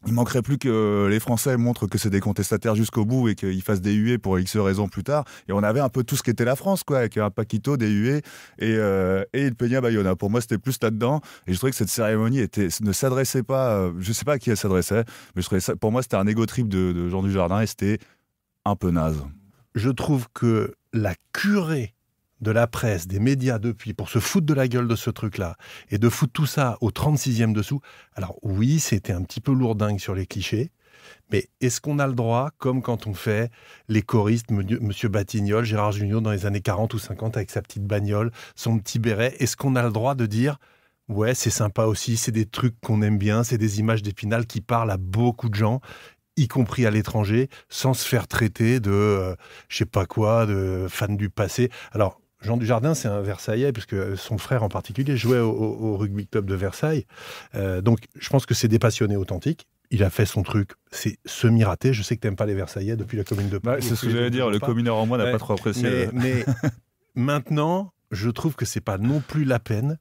Il manquerait plus que les Français montrent que c'est des contestataires jusqu'au bout et qu'ils fassent des huées pour X raisons plus tard. Et on avait un peu tout ce qu'était la France, quoi, avec un paquito, des huées et une Peña Bayona. Pour moi, c'était plus là-dedans. Et je trouvais que cette cérémonie ne s'adressait pas, je sais pas à qui elle s'adressait, mais je trouvais ça, pour moi, c'était un égo trip de Jean Dujardin et c'était un peu naze. Je trouve que la curée de la presse, des médias depuis, pour se foutre de la gueule de ce truc-là, et de foutre tout ça au 36e dessous, alors oui, c'était un petit peu lourdingue sur les clichés, mais est-ce qu'on a le droit, comme quand on fait les choristes, Monsieur Batignolles, Gérard Jugnot dans les années 40 ou 50 avec sa petite bagnole, son petit béret, est-ce qu'on a le droit de dire « ouais, c'est sympa aussi, c'est des trucs qu'on aime bien, c'est des images d'Épinal qui parlent à beaucoup de gens », y compris à l'étranger, sans se faire traiter de, je sais pas quoi, de fan du passé. Alors, Jean Dujardin, c'est un Versaillais, puisque son frère en particulier jouait au rugby club de Versailles. Donc, je pense que c'est des passionnés authentiques. Il a fait son truc, c'est semi-raté. Je sais que tu n'aimes pas les Versaillais depuis la Commune de Paris. C'est ce que j'allais dire, le communeur en moi n'a pas trop apprécié. Mais maintenant, je trouve que c'est pas non plus la peine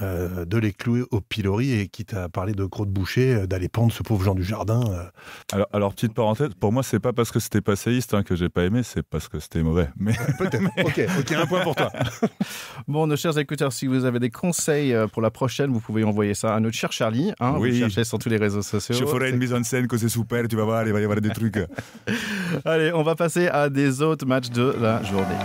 de les clouer au pilori et quitte à parler de crocs de boucher, d'aller pendre ce pauvre Jean Dujardin. Alors, petite parenthèse, pour moi, c'est pas parce que c'était passéiste que j'ai pas aimé, c'est parce que c'était mauvais. Mais... Peut-être. Ok, un point pour toi. Bon, nos chers écouteurs, si vous avez des conseils pour la prochaine, vous pouvez envoyer ça à notre cher Charlie. Hein, oui. Vous cherchez sur tous les réseaux sociaux. Je ferai une mise en scène que c'est super, tu vas voir, il va y avoir des trucs. Allez, on va passer à des autres matchs de la journée.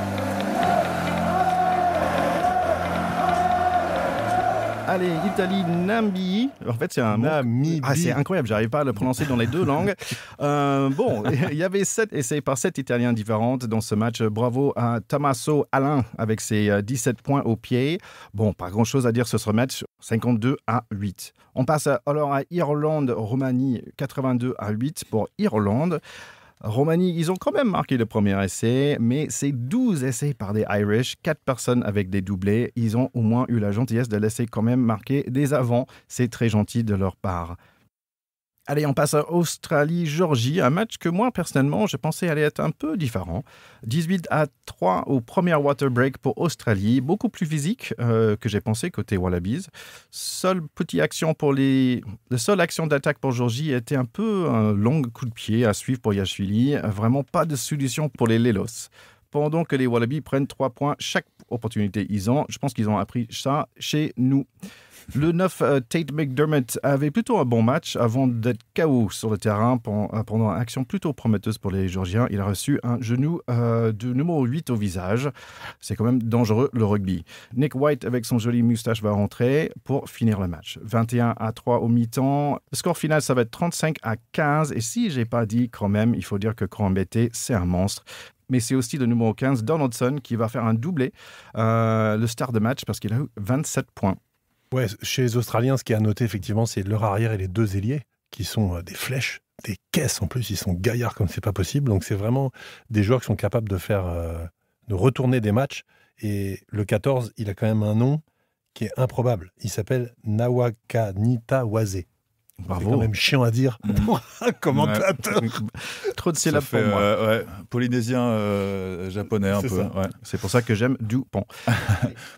Allez, Italie-Namibie. En fait, c'est un Namibie. c'est incroyable, j'arrive pas à le prononcer dans les deux langues. Bon, il y avait 7 essais par 7 Italiens différents dans ce match. Bravo à Tommaso Alain avec ses 17 points au pied. Bon, pas grand-chose à dire sur ce match, 52-8. On passe alors à Irlande-Roumanie, 82-8 pour Irlande. Roumanie, ils ont quand même marqué le premier essai, mais c'est 12 essais par des Irish, 4 personnes avec des doublés. Ils ont au moins eu la gentillesse de laisser quand même marquer des avants. C'est très gentil de leur part. Allez, on passe à Australie-Géorgie, un match que moi, personnellement, je pensais allait être un peu différent. 18-3 au premier water break pour Australie, beaucoup plus physique que j'ai pensé côté Wallabies. La seule action d'attaque pour Géorgie était un peu un long coup de pied à suivre pour Yashvili. Vraiment pas de solution pour les Lelos. pendant que les Wallabies prennent 3 points chaque opportunité ils ont. Je pense qu'ils ont appris ça chez nous. Le 9, Tate McDermott, avait plutôt un bon match avant d'être KO sur le terrain pendant une action plutôt prometteuse pour les Géorgiens. Il a reçu un genou de numéro 8 au visage. C'est quand même dangereux, le rugby. Nick White, avec son joli moustache, va rentrer pour finir le match. 21-3 au mi-temps. Le score final, ça va être 35-15. Et si je n'ai pas dit quand même, il faut dire que Korambete, c'est un monstre. Mais c'est aussi le numéro 15, Donaldson, qui va faire un doublé, le star de match, parce qu'il a eu 27 points. Ouais, chez les Australiens, ce qui est à noter, effectivement, c'est leur arrière et les 2 ailiers, qui sont des flèches, des caisses en plus. Ils sont gaillards comme c'est pas possible. Donc, c'est vraiment des joueurs qui sont capables de retourner des matchs. Et le 14, il a quand même un nom qui est improbable. Il s'appelle Nawakanita Waze. Bravo. C'est quand même chiant à dire pour un commentateur. Ouais. Trop de syllabes pour moi. Polynésien japonais un C'est peu. ça. Ouais. C'est pour ça que j'aime Dupont.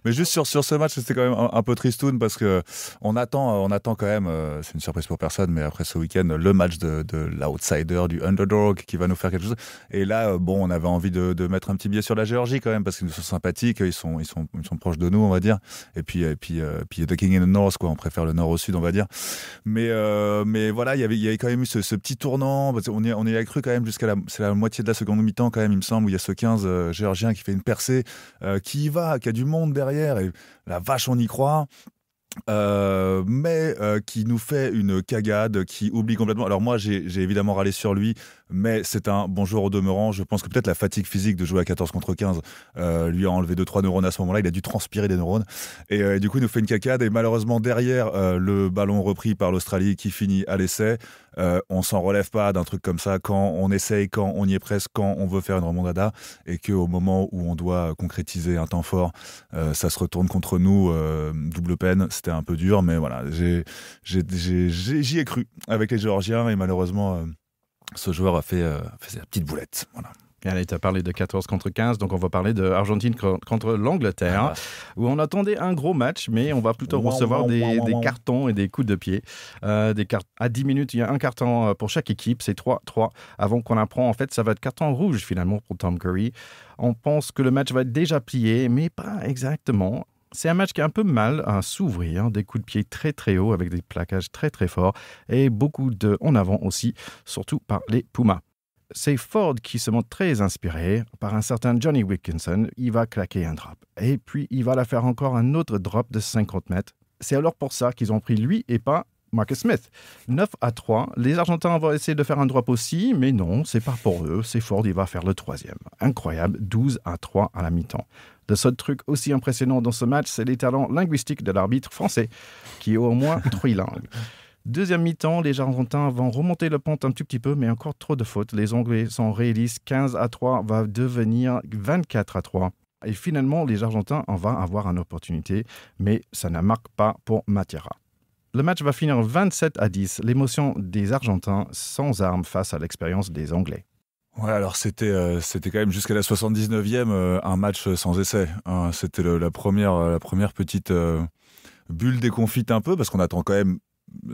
Mais juste sur ce match, c'était quand même un peu tristoun parce que on attend quand même, c'est une surprise pour personne, mais après ce week-end, le match de l'outsider, du underdog qui va nous faire quelque chose. Et là, on avait envie de mettre un petit billet sur la Géorgie quand même parce qu'ils nous sont sympathiques, ils sont proches de nous, on va dire. Et puis the King in the North, quoi. On préfère le Nord au Sud, on va dire. Mais voilà, il y avait quand même eu ce petit tournant. On y a cru quand même c'est la moitié de la seconde mi-temps quand même, il me semble, où il y a ce 15 géorgien qui fait une percée, qui y va, qui a du monde derrière, et la vache, on y croit. Mais qui nous fait une cagade, qui oublie complètement. Alors moi, j'ai évidemment râlé sur lui, mais c'est un bon joueur au demeurant. Je pense que peut-être la fatigue physique de jouer à 14 contre 15 lui a enlevé 2-3 neurones à ce moment-là. Il a dû transpirer des neurones. Et du coup, il nous fait une cagade. Et malheureusement, derrière, le ballon repris par l'Australie qui finit à l'essai. On s'en relève pas d'un truc comme ça quand on essaye, quand on y est presque, quand on veut faire une remontada. Et qu'au moment où on doit concrétiser un temps fort, ça se retourne contre nous. Double peine. C'était un peu dur, mais voilà, j'y ai cru avec les Géorgiens et malheureusement, ce joueur a fait sa petite boulette. Voilà. Et allez, tu as parlé de 14 contre 15, donc on va parler de Argentine contre l'Angleterre, où on attendait un gros match, mais on va plutôt recevoir des cartons et des coups de pied. À 10 minutes, il y a un carton pour chaque équipe, c'est 3-3, avant qu'on apprend, en fait, ça va être carton rouge finalement pour Tom Curry. On pense que le match va être déjà plié, mais pas exactement. C'est un match qui a un peu mal à s'ouvrir, des coups de pied très très hauts avec des plaquages très très forts et beaucoup en avant aussi, surtout par les Pumas. C'est Ford qui se montre très inspiré par un certain Johnny Wilkinson. Il va claquer un drop et puis il va la faire encore un autre drop de 50 mètres. C'est alors pour ça qu'ils ont pris lui et pas Marcus Smith. 9-3, les Argentins vont essayer de faire un drop aussi, mais non, c'est pas pour eux. C'est Ford, il va faire le 3e. Incroyable, 12-3 à la mi-temps. Le seul truc aussi impressionnant dans ce match, c'est les talents linguistiques de l'arbitre français, qui est au moins trilingue. Deuxième mi-temps, les Argentins vont remonter le pont un tout petit peu, mais encore trop de fautes. Les Anglais sont réalistes, 15-3 va devenir 24-3. Et finalement, les Argentins en vont avoir une opportunité, mais ça ne marque pas pour Matera. Le match va finir 27-10. L'émotion des Argentins sans armes face à l'expérience des Anglais. Ouais, alors c'était quand même jusqu'à la 79e un match sans essai. Hein. C'était la première petite bulle déconfite un peu, parce qu'on attend quand même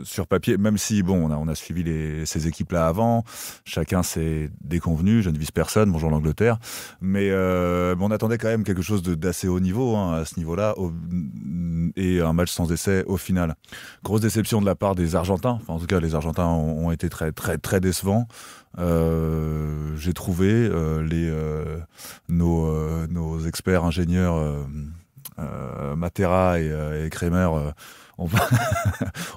sur papier, même si on a suivi ces équipes-là avant, chacun s'est déconvenu, je ne vise personne, bonjour l'Angleterre, mais on attendait quand même quelque chose d'assez haut niveau à ce niveau-là, et un match sans essai au final. Grosse déception de la part des Argentins, en tout cas les Argentins ont été très très très décevants. J'ai trouvé nos experts ingénieurs Matera et Kremer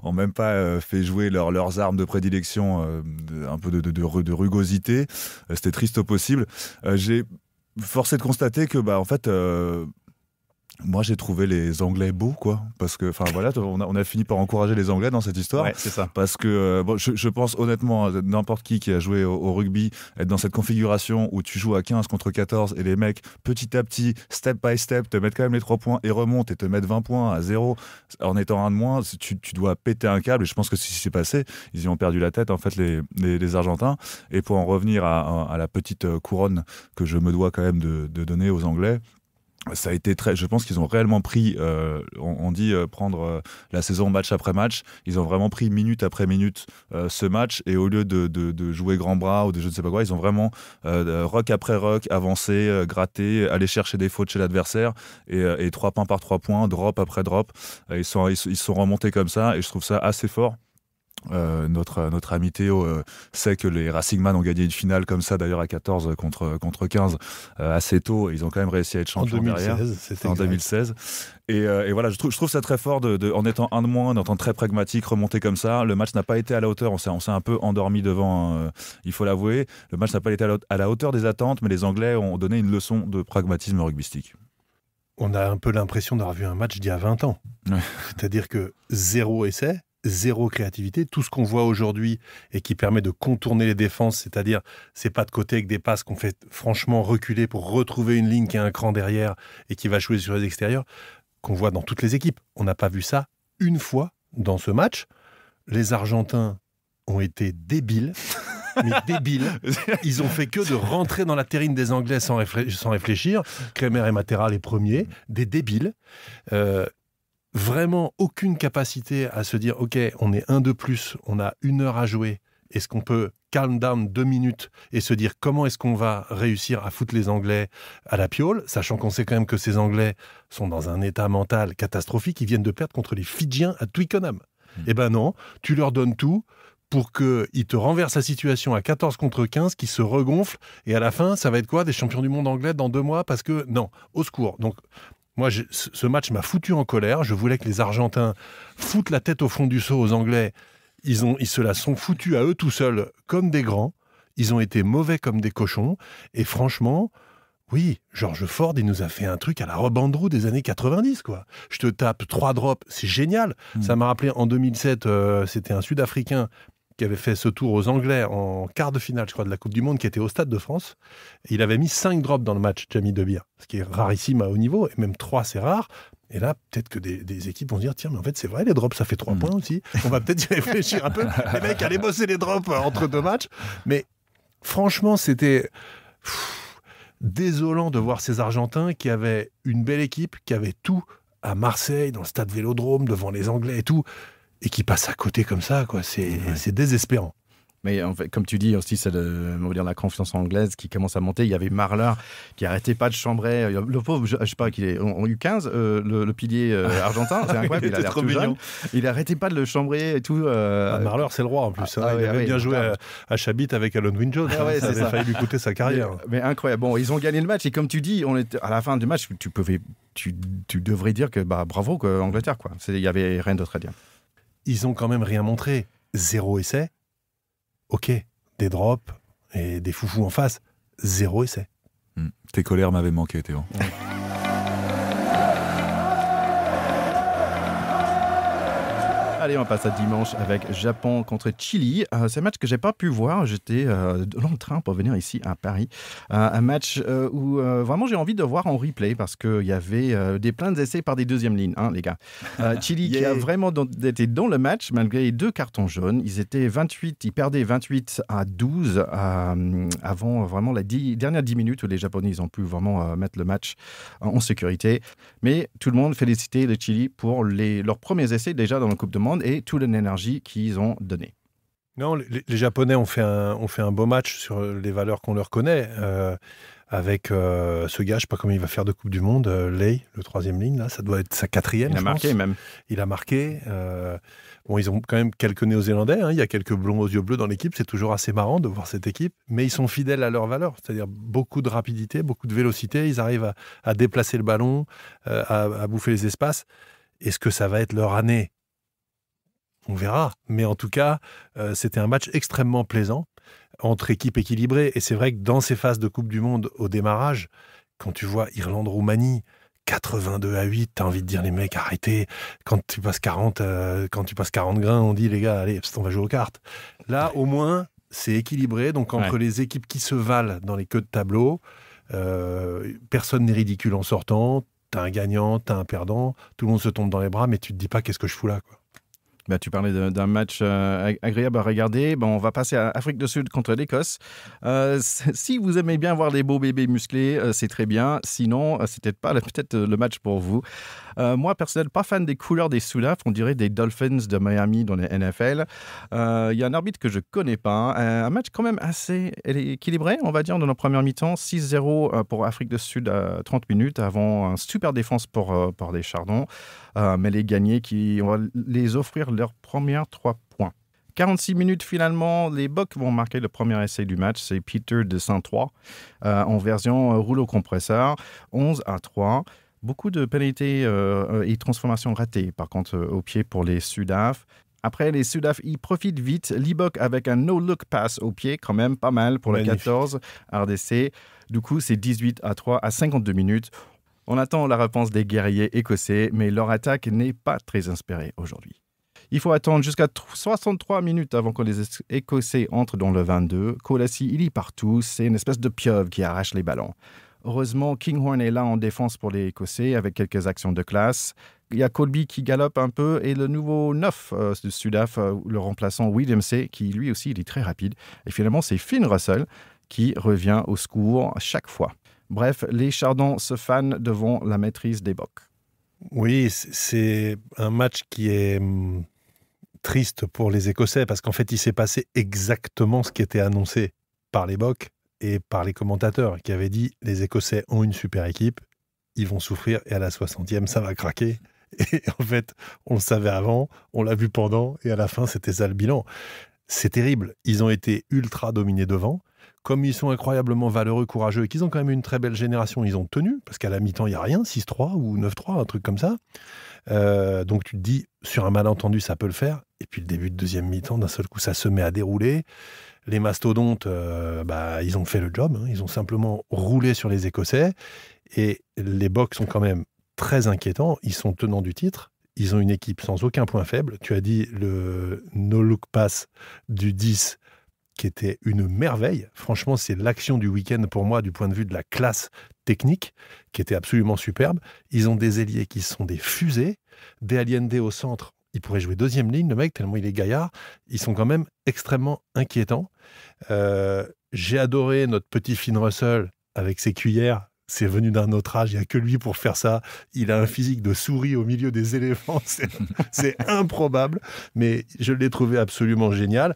ont même pas fait jouer leurs armes de prédilection, un peu de rugosité. C'était triste au possible. J'ai forcé de constater que en fait moi j'ai trouvé les Anglais beaux, quoi, parce que voilà, on a fini par encourager les Anglais dans cette histoire. Ouais, c'est ça. Parce que je pense honnêtement, n'importe qui a joué au rugby, être dans cette configuration où tu joues à 15 contre 14 et les mecs petit à petit, step by step, te mettent quand même les 3 points et remontent et te mettent 20 points à 0 en étant un de moins, tu dois péter un câble. Et je pense que ce qui s'est passé, ils y ont perdu la tête en fait, les Argentins. Et pour en revenir à la petite couronne que je me dois quand même de donner aux Anglais, Ça a été je pense qu'ils ont réellement pris, on dit prendre la saison match après match, ils ont vraiment pris minute après minute ce match, et au lieu de jouer grand bras ou de je ne sais pas quoi, ils ont vraiment rock après rock, avancé, gratté, aller chercher des fautes chez l'adversaire, et 3 points par 3 points, drop après drop, ils sont remontés comme ça, et je trouve ça assez fort. Notre ami Théo sait que les Racing Man ont gagné une finale comme ça, d'ailleurs à 14 contre 15 assez tôt, et ils ont quand même réussi à être champions derrière. C'était en 2016. Et voilà, je trouve ça très fort en étant un de moins, en étant très pragmatique, remonter comme ça. Le match n'a pas été à la hauteur, on s'est un peu endormi devant, il faut l'avouer. Le match n'a pas été à la hauteur des attentes, mais les Anglais ont donné une leçon de pragmatisme rugbystique. On a un peu l'impression d'avoir vu un match d'il y a 20 ans. Ouais. C'est-à-dire que 0 essai, 0 créativité, tout ce qu'on voit aujourd'hui et qui permet de contourner les défenses, c'est-à-dire c'est pas de côté avec des passes qu'on fait franchement reculer pour retrouver une ligne qui a un cran derrière et qui va jouer sur les extérieurs, qu'on voit dans toutes les équipes. On n'a pas vu ça une fois dans ce match. Les Argentins ont été débiles, mais débiles. Ils ont fait que de rentrer dans la terrine des Anglais sans réfléchir. Kremer et Matera les premiers, des débiles. Vraiment aucune capacité à se dire ok, on est 1 de plus, on a 1 heure à jouer, est-ce qu'on peut calm down 2 minutes et se dire comment est-ce qu'on va réussir à foutre les Anglais à la piole, sachant qu'on sait quand même que ces Anglais sont dans un état mental catastrophique, ils viennent de perdre contre les Fidjiens à Twickenham. Eh ben non, tu leur donnes tout pour qu'ils te renversent la situation à 14 contre 15, qui se regonflent, et à la fin, ça va être quoi, des champions du monde anglais dans 2 mois, parce que non, au secours. Donc moi, ce match m'a foutu en colère. Je voulais que les Argentins foutent la tête au fond du seau aux Anglais. Ils se la sont foutus à eux tout seuls comme des grands. Ils ont été mauvais comme des cochons. Et franchement, oui, George Ford, il nous a fait un truc à la Rob Andrew des années 90, quoi. Je te tape 3 drops, c'est génial. Ça m'a rappelé en 2007, c'était un Sud-Africain qui avait fait ce tour aux Anglais en quart de finale, je crois, de la Coupe du Monde, qui était au Stade de France. Et il avait mis 5 drops dans le match, Jamie De Beer, ce qui est rarissime à haut niveau, et même 3, c'est rare. Et là, peut-être que des équipes vont se dire, tiens, mais en fait, c'est vrai, les drops, ça fait 3 points aussi. On va peut-être y réfléchir un peu. Les mecs allaient bosser les drops entre 2 matchs. Mais franchement, c'était désolant de voir ces Argentins qui avaient une belle équipe, qui avaient tout à Marseille, dans le stade Vélodrome, devant les Anglais et tout, et qui passent à côté comme ça, quoi. C'est désespérant. Mais en fait, comme tu dis aussi, c'est la confiance anglaise qui commence à monter. Il y avait Marler qui arrêtait pas de chambrer. Le pauvre, je sais pas, qu'il est en U15, le pilier argentin, c'est incroyable. Il a l'air tout jeune. Il arrêtait pas de le chambrer et tout. Marler, c'est le roi en plus. Il avait bien joué à Chabit avec Alan Wynne-Jones. Ça avait failli lui coûter sa carrière. Mais incroyable. Bon, ils ont gagné le match et comme tu dis, à la fin du match, tu devrais dire que bravo Angleterre, quoi. Il y avait rien d'autre à dire. Ils ont quand même rien montré. 0 essai. Ok, des drops et des foufous en face. 0 essai. Tes colères m'avaient manqué, Théo. Ouais. Allez, on passe à dimanche avec Japon contre Chili. C'est un match que j'ai pas pu voir. J'étais dans le train pour venir ici à Paris. Un match où vraiment j'ai envie de voir en replay parce qu'il y avait des pleins d'essais par des deuxièmes lignes, hein, les gars. Chili qui a vraiment été dans le match malgré les 2 cartons jaunes. Ils perdaient 28-12 avant vraiment les dernières 10 minutes où les Japonais ont pu vraiment mettre le match en sécurité. Mais tout le monde félicitait le Chili pour leurs premiers essais déjà dans la Coupe du Monde et toute l'énergie qu'ils ont donnée. Non, les Japonais ont fait un beau match sur les valeurs qu'on leur connaît, avec ce gars, je ne sais pas comment il va faire de Coupe du Monde, Lei, le 3e ligne, là, ça doit être sa 4e. Il a marqué même. Il a marqué. Bon, ils ont quand même quelques Néo-Zélandais, hein, il y a quelques blonds aux yeux bleus dans l'équipe, c'est toujours assez marrant de voir cette équipe, mais ils sont fidèles à leurs valeurs, c'est-à-dire beaucoup de rapidité, beaucoup de vélocité, ils arrivent à déplacer le ballon, à bouffer les espaces. Est-ce que ça va être leur année ? On verra. Mais en tout cas, c'était un match extrêmement plaisant entre équipes équilibrées. Et c'est vrai que dans ces phases de Coupe du Monde, au démarrage, quand tu vois Irlande-Roumanie, 82-8, t'as envie de dire les mecs, arrêtez. Quand tu passes 40 grains, on dit les gars, allez, on va jouer aux cartes. Là, au moins, c'est équilibré. Donc entre les équipes qui se valent dans les queues de tableau, personne n'est ridicule en sortant. T'as un gagnant, t'as un perdant, tout le monde se tombe dans les bras, mais tu te dis pas qu'est-ce que je fous là, quoi. Tu parlais d'un match agréable à regarder. On va passer à Afrique du Sud contre l'Écosse. Si vous aimez bien voir les beaux bébés musclés, c'est très bien. Sinon, c'était pas peut-être le match pour vous. Moi, personnellement, pas fan des couleurs des Sudaf. On dirait des Dolphins de Miami dans les NFL. Il y a un arbitre que je connais pas. Un match quand même assez équilibré, on va dire, dans la première mi-temps. 6-0 pour Afrique du Sud à 30 minutes avant une super défense pour les Chardons. Mais les gagnés qui vont les offrir leurs premières 3 points. 46 minutes finalement, les Bocs vont marquer le premier essai du match. C'est Peter de Saint-Trois en version rouleau compresseur. 11-3. Beaucoup de pénalités et transformations ratées par contre au pied pour les Sudaf. Après, les Sudaf, ils profitent vite. Libok avec un no-look pass au pied, quand même pas mal pour le 14 RDC. Du coup, c'est 18-3 à 52 minutes. On attend la réponse des guerriers écossais, mais leur attaque n'est pas très inspirée aujourd'hui. Il faut attendre jusqu'à 63 minutes avant que les Écossais entrent dans le 22. Colassi, il y partout. C'est une espèce de pieuvre qui arrache les ballons. Heureusement, Kinghorn est là en défense pour les Écossais avec quelques actions de classe. Il y a Colby qui galope un peu et le nouveau 9 de Sudaf, le remplaçant Williamsey, qui lui aussi il est très rapide. Et finalement, c'est Finn Russell qui revient au secours à chaque fois. Bref, les Chardons se fanent devant la maîtrise des Bocs. Oui, c'est un match qui est triste pour les Écossais parce qu'en fait, il s'est passé exactement ce qui était annoncé par les Bocs et par les commentateurs qui avaient dit les Écossais ont une super équipe, ils vont souffrir et à la 60e, ça va craquer. Et en fait, on le savait avant, on l'a vu pendant et à la fin, c'était ça le bilan. C'est terrible. Ils ont été ultra dominés devant. Comme ils sont incroyablement valeureux, courageux et qu'ils ont quand même une très belle génération, ils ont tenu, parce qu'à la mi-temps, il n'y a rien, 6-3 ou 9-3, un truc comme ça. Donc tu te dis, sur un malentendu, ça peut le faire. Et puis le début de deuxième mi-temps, d'un seul coup, ça se met à dérouler. Les mastodontes, ils ont fait le job. Ils ont simplement roulé sur les Écossais. Et les Bocs sont quand même très inquiétants. Ils sont tenants du titre. Ils ont une équipe sans aucun point faible. Tu as dit le no-look pass du 10 qui était une merveille. Franchement, c'est l'action du week-end pour moi du point de vue de la classe technique, qui était absolument superbe. Ils ont des ailiers qui sont des fusées, des Allende au centre. Il pourrait jouer deuxième ligne, le mec, tellement il est gaillard. Ils sont quand même extrêmement inquiétants. J'ai adoré notre petit Finn Russell avec ses cuillères. C'est venu d'un autre âge, il n'y a que lui pour faire ça. Il a un physique de souris au milieu des éléphants. C'est improbable, mais je l'ai trouvé absolument génial.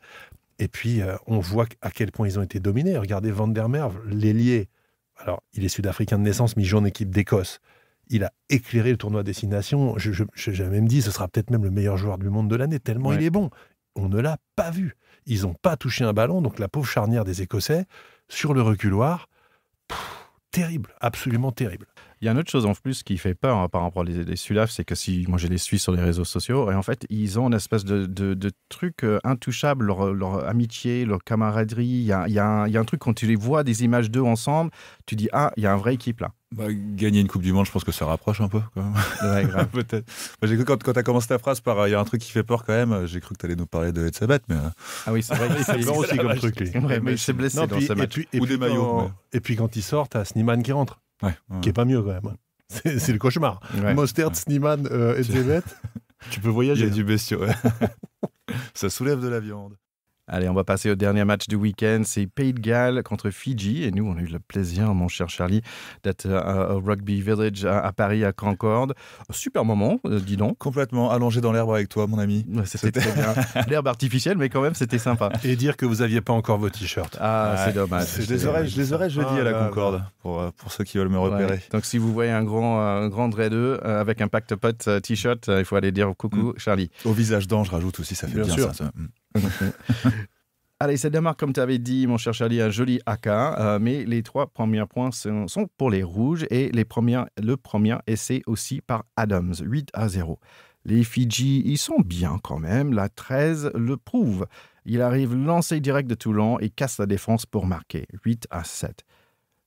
Et puis, on voit à quel point ils ont été dominés. Regardez Van der Merwe, l'ailier. Alors, il est sud-africain de naissance, mais il joue en équipe d'Écosse. Il a éclairé le tournoi Destination. J'ai même dit, ce sera peut-être même le meilleur joueur du monde de l'année, tellement il est bon. On ne l'a pas vu. Ils n'ont pas touché un ballon. Donc, la pauvre charnière des Écossais, sur le reculoir, terrible, absolument terrible. Il y a une autre chose en plus qui fait peur par rapport aux Sudaf, c'est que moi je les suis sur les réseaux sociaux, et en fait ils ont une espèce de truc intouchable, leur amitié, leur camaraderie. Il y a un truc quand tu les vois, des images d'eux ensemble, tu dis il y a une vraie équipe là. Gagner une Coupe du Monde, je pense que ça rapproche un peu quand même. Ouais, grave. Peut-être. J'ai cru quand tu as commencé ta phrase par il y a un truc qui fait peur quand même, j'ai cru que tu allais nous parler de Etzebeth, mais ah oui, c'est vrai, il fait peur aussi comme truc lui. Ouais, mais il s'est blessé dans ce match. Ou des maillots. Et puis quand il sort, t'as Sneeman qui rentre. Ouais. Qui est pas mieux quand même. C'est le cauchemar. Ouais. Mostert, Sneeman, Etzebeth, tu peux voyager. Il y a du bestiau, ouais. Ça soulève de la viande. Allez, on va passer au dernier match du week-end. C'est Pays de Galles contre Fidji. Et nous, on a eu le plaisir, mon cher Charlie, d'être au Rugby Village à Paris, à Concorde. Super moment, dis donc. Complètement allongé dans l'herbe avec toi, mon ami. C'était très bien. L'herbe artificielle, mais quand même, c'était sympa. Et dire que vous n'aviez pas encore vos t-shirts. C'est dommage. Je les aurai jeudi à la Concorde, pour ceux qui veulent me repérer. Ouais. Donc, si vous voyez un grand Dre 2 avec un Pacte Pote t-shirt, il faut aller dire coucou, Charlie. Au visage d'ange, rajoute aussi, ça fait bien sûr. Ça. Allez, ça démarre, comme tu avais dit, mon cher Charlie, un joli AK, mais les 3 premiers points sont pour les rouges et le premier essai aussi par Adams, 8-0. Les Fidji, ils sont bien quand même, la 13 le prouve. Il arrive lancé direct de Toulon et casse la défense pour marquer, 8-7.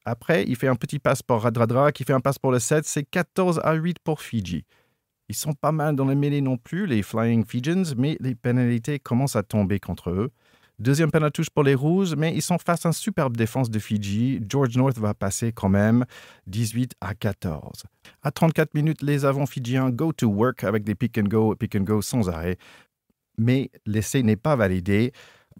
Après, il fait un petit passe pour Radradra qui fait un passe pour le 7, c'est 14-8 pour Fidji. Ils sont pas mal dans les mêlées non plus, les Flying Fijians, mais les pénalités commencent à tomber contre eux. Deuxième pénaltouche pour les Rouges, mais ils sont face à une superbe défense de Fidji. George North va passer quand même 18-14. À 34 minutes, les avants fidjiens go to work avec des pick and go sans arrêt. mais l'essai n'est pas validé.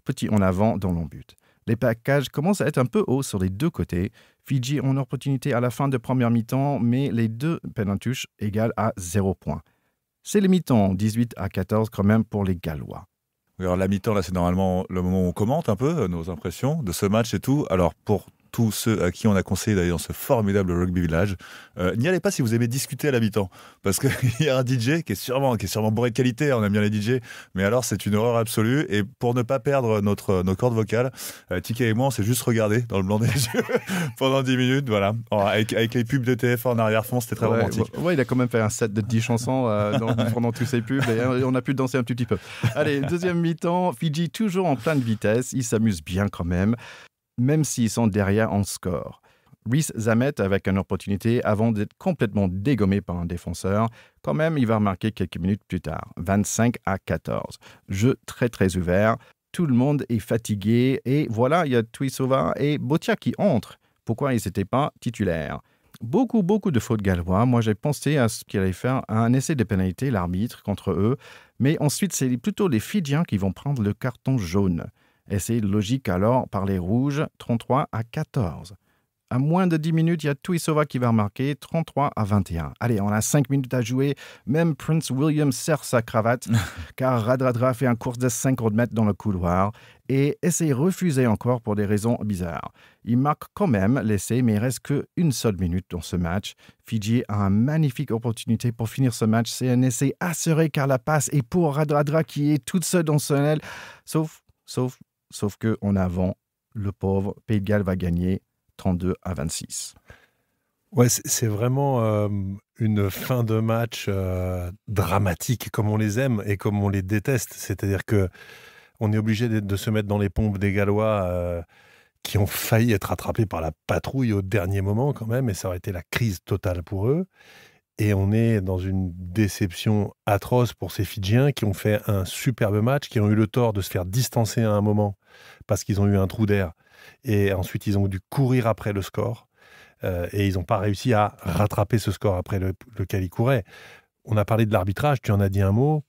Petit en avant dans l'en-but. Les plaquages commencent à être un peu hauts sur les deux côtés. Fidji ont une opportunité à la fin de première mi-temps, mais les deux pénaltouches égales à 0 points. C'est le mi-temps, 18-14 quand même pour les Gallois. Oui, alors la mi-temps, là, c'est normalement le moment où on commente un peu nos impressions de ce match et tout. Alors, pour tous ceux à qui on a conseillé d'aller dans ce formidable Rugby Village, n'y allez pas si vous aimez discuter à la mi-temps. Parce qu'il y a un DJ qui est sûrement bourré de qualité, on aime bien les DJ, mais alors c'est une horreur absolue. Et pour ne pas perdre nos cordes vocales, Tika et moi, on s'est juste regardé dans le blanc des yeux pendant 10 minutes. Voilà. Avec les pubs de TF1 en arrière-fond, c'était très romantique. Ouais, il a quand même fait un set de 10 chansons pendant tous ces pubs et on a pu danser un tout petit peu. Allez, deuxième mi-temps, Fidji toujours en pleine vitesse, ils s'amusent bien quand même s'ils sont derrière en score. Rhys Zamet avec une opportunité avant d'être complètement dégommé par un défenseur. Quand même, il va remarquer quelques minutes plus tard, 25-14. Jeu très très ouvert, tout le monde est fatigué et voilà, il y a Tuisova et Botia qui entrent. Pourquoi ils n'étaient pas titulaires? Beaucoup de fautes gallois. Moi, j'ai pensé à ce qu'il allait faire un essai de pénalité, l'arbitre, contre eux. Mais ensuite, c'est plutôt les Fidjiens qui vont prendre le carton jaune. Et c'est logique alors par les rouges, 33-14. À moins de 10 minutes, il y a Tuisova qui va remarquer 33-21. Allez, on a 5 minutes à jouer. Même Prince William serre sa cravate car Radradra fait un course de 50 mètres dans le couloir et essaie refusé encore pour des raisons bizarres. Il marque quand même l'essai, mais il reste qu'une seule minute dans ce match. Fidji a une magnifique opportunité pour finir ce match. C'est un essai assuré car la passe est pour Radradra qui est toute seule dans son aile. Sauf qu'en avant, le pauvre Pays de Galles va gagner 32-26. Ouais, c'est vraiment une fin de match dramatique comme on les aime et comme on les déteste. C'est-à-dire que on est obligé de se mettre dans les pompes des Gallois qui ont failli être attrapés par la patrouille au dernier moment quand même, et ça aurait été la crise totale pour eux. Et on est dans une déception atroce pour ces Fidjiens qui ont fait un superbe match, qui ont eu le tort de se faire distancer à un moment parce qu'ils ont eu un trou d'air. Et ensuite, ils ont dû courir après le score. Et ils n'ont pas réussi à rattraper ce score après lequel ils couraient. On a parlé de l'arbitrage, tu en as dit un mot.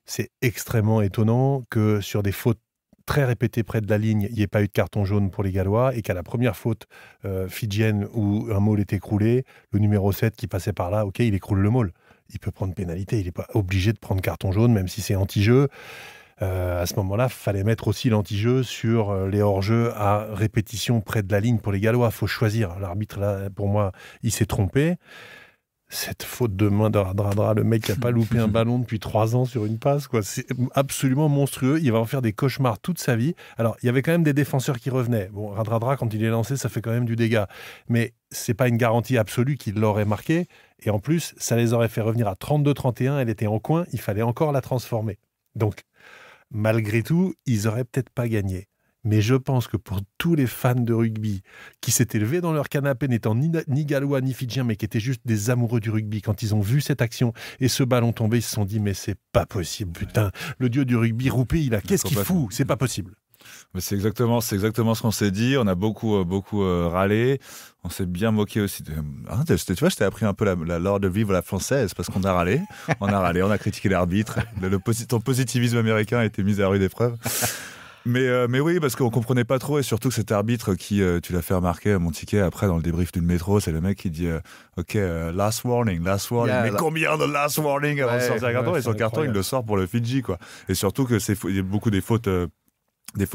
C'est extrêmement étonnant que sur des fautes très répétées près de la ligne, il n'y ait pas eu de carton jaune pour les Gallois et qu'à la première faute fidjienne où un maul est écroulé, le numéro 7 qui passait par là, ok, il écroule le maul. Il peut prendre pénalité, il n'est pas obligé de prendre carton jaune, même si c'est anti-jeu. À ce moment-là, il fallait mettre aussi l'anti-jeu sur les hors-jeux à répétition près de la ligne pour les Gallois. Il faut choisir. L'arbitre, là, pour moi, il s'est trompé. Cette faute de main de Radradra, le mec qui n'a pas loupé un ballon depuis 3 ans sur une passe, quoi. C'est absolument monstrueux. Il va en faire des cauchemars toute sa vie. Alors, il y avait quand même des défenseurs qui revenaient. Bon, Radradra, quand il est lancé, ça fait quand même du dégât. Mais ce n'est pas une garantie absolue qu'il l'aurait marqué. Et en plus, ça les aurait fait revenir à 32-31. Elle était en coin. Il fallait encore la transformer. Donc, malgré tout, ils n'auraient peut-être pas gagné. Mais je pense que pour tous les fans de rugby qui s'étaient levés dans leur canapé, n'étant ni gallois ni fidjiens, mais qui étaient juste des amoureux du rugby, quand ils ont vu cette action et ce ballon tomber, ils se sont dit « mais c'est pas possible, putain, le dieu du rugby, Roupé, qu'est-ce qu'il fout? C'est pas possible !» Mais c'est exactement ce qu'on s'est dit. On a beaucoup râlé. On s'est bien moqué aussi. Tu vois, je t'ai appris un peu l'art de vivre à la française parce qu'on a râlé. On a critiqué l'arbitre. Ton positivisme américain a été mis à la rude épreuve. Mais oui, parce qu'on comprenait pas trop, et surtout que cet arbitre qui, tu l'as fait remarquer à mon ticket après dans le débrief d'une métro, c'est le mec qui dit OK, last warning. Yeah, mais combien de last warning avant de sortir un carton? Et son carton, il le sort pour le Fidji, quoi. Et surtout que il y a beaucoup des fautes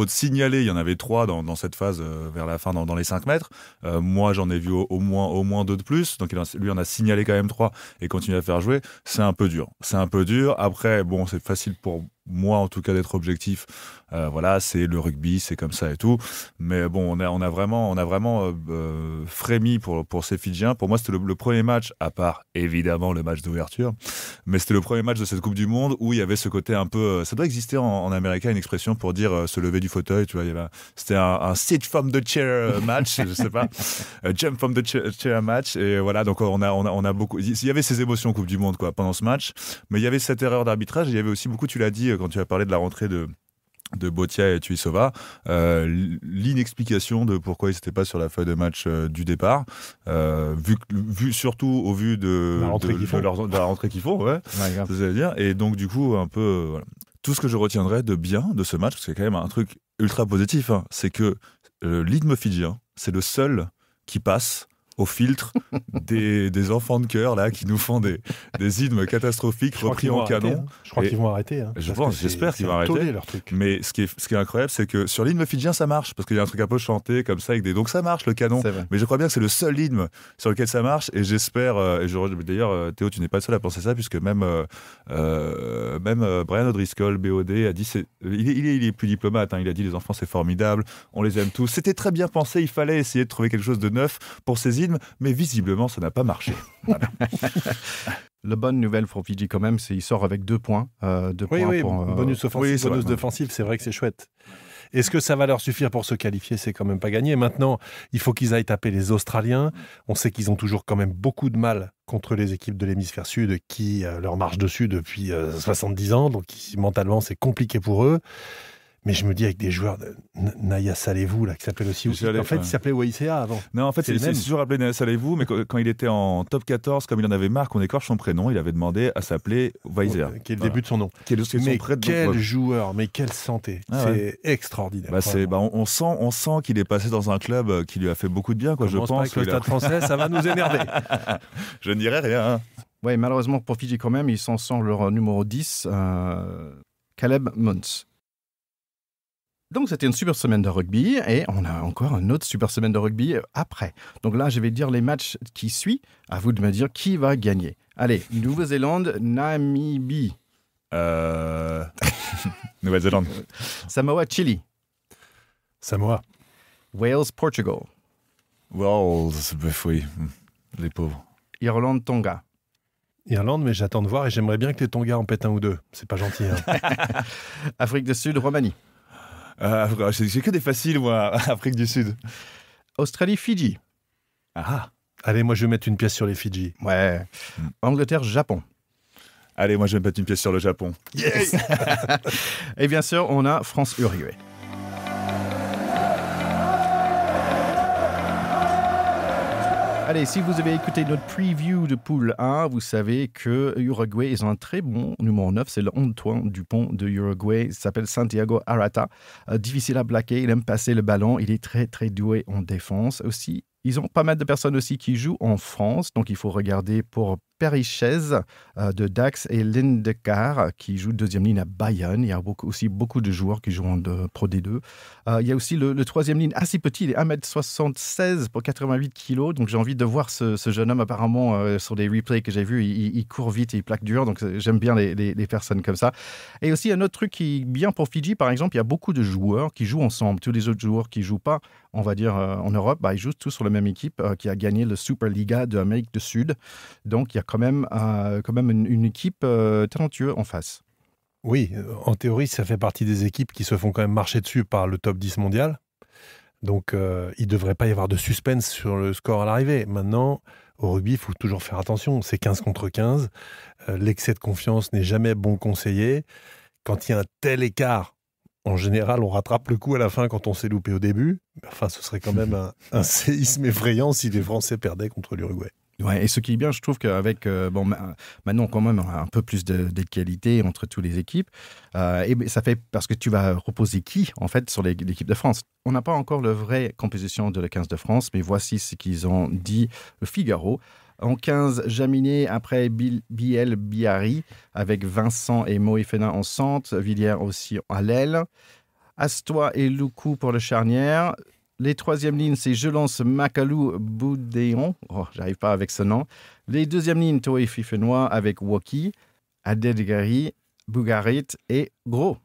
signalées. Il y en avait 3 dans cette phase vers la fin, dans les 5 mètres. Moi, j'en ai vu au moins 2 de plus. Donc, lui en a signalé quand même 3 et continue à faire jouer. C'est un peu dur. Après, bon, c'est facile pour moi, en tout cas, d'être objectif. Voilà, c'est le rugby, c'est comme ça et tout. Mais bon, on a vraiment frémi pour ces Fidjiens. Pour moi, c'était le premier match, à part évidemment le match d'ouverture, mais c'était le premier match de cette Coupe du Monde où il y avait ce côté un peu. Ça doit exister en américain, une expression pour dire se lever du fauteuil. Tu vois, c'était un sit from the chair match, je sais pas, jump from the chair match. Et voilà, donc on a beaucoup. Il y avait ces émotions Coupe du Monde, quoi, pendant ce match, mais il y avait cette erreur d'arbitrage. Et il y avait aussi beaucoup, tu l'as dit quand tu as parlé de la rentrée de Botia et Tuisova, l'inexplication de pourquoi ils n'étaient pas sur la feuille de match du départ, surtout au vu de la rentrée qu'ils font, ouais, c'est ça veut dire. Et donc du coup un peu voilà. Tout ce que je retiendrai de bien de ce match, parce qu'il y a quand même un truc ultra positif, hein, c'est que l'hymne fidjien, c'est le seul qui passe au filtre des enfants de chœur là, qui nous font des hymnes catastrophiques repris en canon. Je crois qu'ils vont arrêter. J'espère qu'ils vont arrêter. Leur truc. Mais ce qui est incroyable, c'est que sur l'hymne fidjien, ça marche, parce qu'il y a un truc un peu chanté comme ça, donc ça marche le canon. Mais je crois bien que c'est le seul hymne sur lequel ça marche, et j'espère, d'ailleurs Théo, tu n'es pas le seul à penser ça, puisque même Brian O'Driscoll, BOD, a dit, il est plus diplomate, hein, il a dit les enfants c'est formidable, on les aime tous, c'était très bien pensé, il fallait essayer de trouver quelque chose de neuf pour ces hymnes, mais visiblement ça n'a pas marché. Voilà. La bonne nouvelle pour Fidji quand même, c'est qu'il sort avec 2 points. Bonus offensif, bonus défensif, c'est vrai que c'est chouette. Est-ce que ça va leur suffire pour se qualifier? C'est quand même pas gagné. Maintenant, il faut qu'ils aillent taper les Australiens. On sait qu'ils ont toujours quand même beaucoup de mal contre les équipes de l'hémisphère sud qui leur marchent dessus depuis 70 ans. Donc mentalement, c'est compliqué pour eux. Mais je me dis avec des joueurs de Naya Salehou là qui s'appelle aussi. En fait, il s'appelait Waïséa avant. Non, en fait, c'est toujours appelé Naya Salehou, mais quand il était en top 14, comme il en avait marre qu'on écorche son prénom, il avait demandé à s'appeler Waïséa. Qui est le début de son nom. Mais quel joueur, mais quelle santé. C'est extraordinaire. On sent qu'il est passé dans un club qui lui a fait beaucoup de bien, quoi. Je pense. Avec le Stade français, ça va nous énerver. Je ne dirais rien. Hein. Oui, malheureusement pour Fidji quand même, ils s'en sortent leur numéro 10, Caleb Muntz. Donc, c'était une super semaine de rugby et on a encore une autre super semaine de rugby après. Donc là, je vais dire les matchs qui suivent. À vous de me dire qui va gagner. Allez, Nouvelle-Zélande, Namibie. Nouvelle-Zélande. Samoa, Chili. Samoa. Wales, Portugal. Wales, oui, les pauvres. Irlande, Tonga. Irlande, mais j'attends de voir et j'aimerais bien que les Tonga en pètent un ou deux. C'est pas gentil. Hein. Afrique du Sud, Roumanie. J'ai que des faciles, moi, Afrique du Sud. Australie, Fidji. Ah. Allez, moi je vais mettre une pièce sur les Fidji. Ouais. Angleterre, Japon. Allez, moi je vais mettre une pièce sur le Japon. Yes. Et bien sûr, on a France-Uruguay. Allez, si vous avez écouté notre preview de poule 1, vous savez que Uruguay, ils ont un très bon numéro 9. C'est le Antoine Dupont de Uruguay. Il s'appelle Santiago Arata. Difficile à plaquer, il aime passer le ballon. Il est très, très doué en défense aussi. Ils ont pas mal de personnes aussi qui jouent en France. Donc, il faut regarder pour Perichez de Dax et Lindecar qui joue deuxième ligne à Bayonne. Il y a aussi beaucoup de joueurs qui jouent en Pro D2. Il y a aussi le troisième ligne assez petit. Il est 1m76 pour 88 kg. Donc, j'ai envie de voir ce jeune homme apparemment sur des replays que j'ai vus. Il court vite et il plaque dur. Donc, j'aime bien les personnes comme ça. Et aussi, un autre truc qui est bien pour Fidji, par exemple, il y a beaucoup de joueurs qui jouent ensemble. Tous les autres joueurs qui ne jouent pas, on va dire, en Europe, ils jouent tous sur la même équipe qui a gagné le Superliga de Amérique du Sud. Donc, il y a quand même une équipe talentueuse en face. Oui, en théorie, ça fait partie des équipes qui se font quand même marcher dessus par le top 10 mondial. Donc, il ne devrait pas y avoir de suspense sur le score à l'arrivée. Maintenant, au rugby, il faut toujours faire attention. C'est 15 contre 15. L'excès de confiance n'est jamais bon conseiller. Quand il y a un tel écart, en général, on rattrape le coup à la fin quand on s'est loupé au début. Enfin, ce serait quand même un séisme effrayant si les Français perdaient contre l'Uruguay. Ouais, et ce qui est bien, je trouve qu'avec maintenant quand même un peu plus de qualité entre toutes les équipes, et ça fait parce que tu vas reposer qui en fait sur l'équipe de France. On n'a pas encore la vraie composition de la 15 de France, mais voici ce qu'ils ont dit le Figaro. En 15, Jaminet, après Biel Biari, avec Vincent et Moefena en centre, Villiers aussi à l'aile, Astois et Loukou pour le charnière. Les troisièmes lignes, c'est Jelance, Macalou, Boudéon. Oh, j'arrive pas avec ce nom. Les deuxièmes lignes, Toé Fifenois avec Woki, Adedgari, Bougarit et Gros.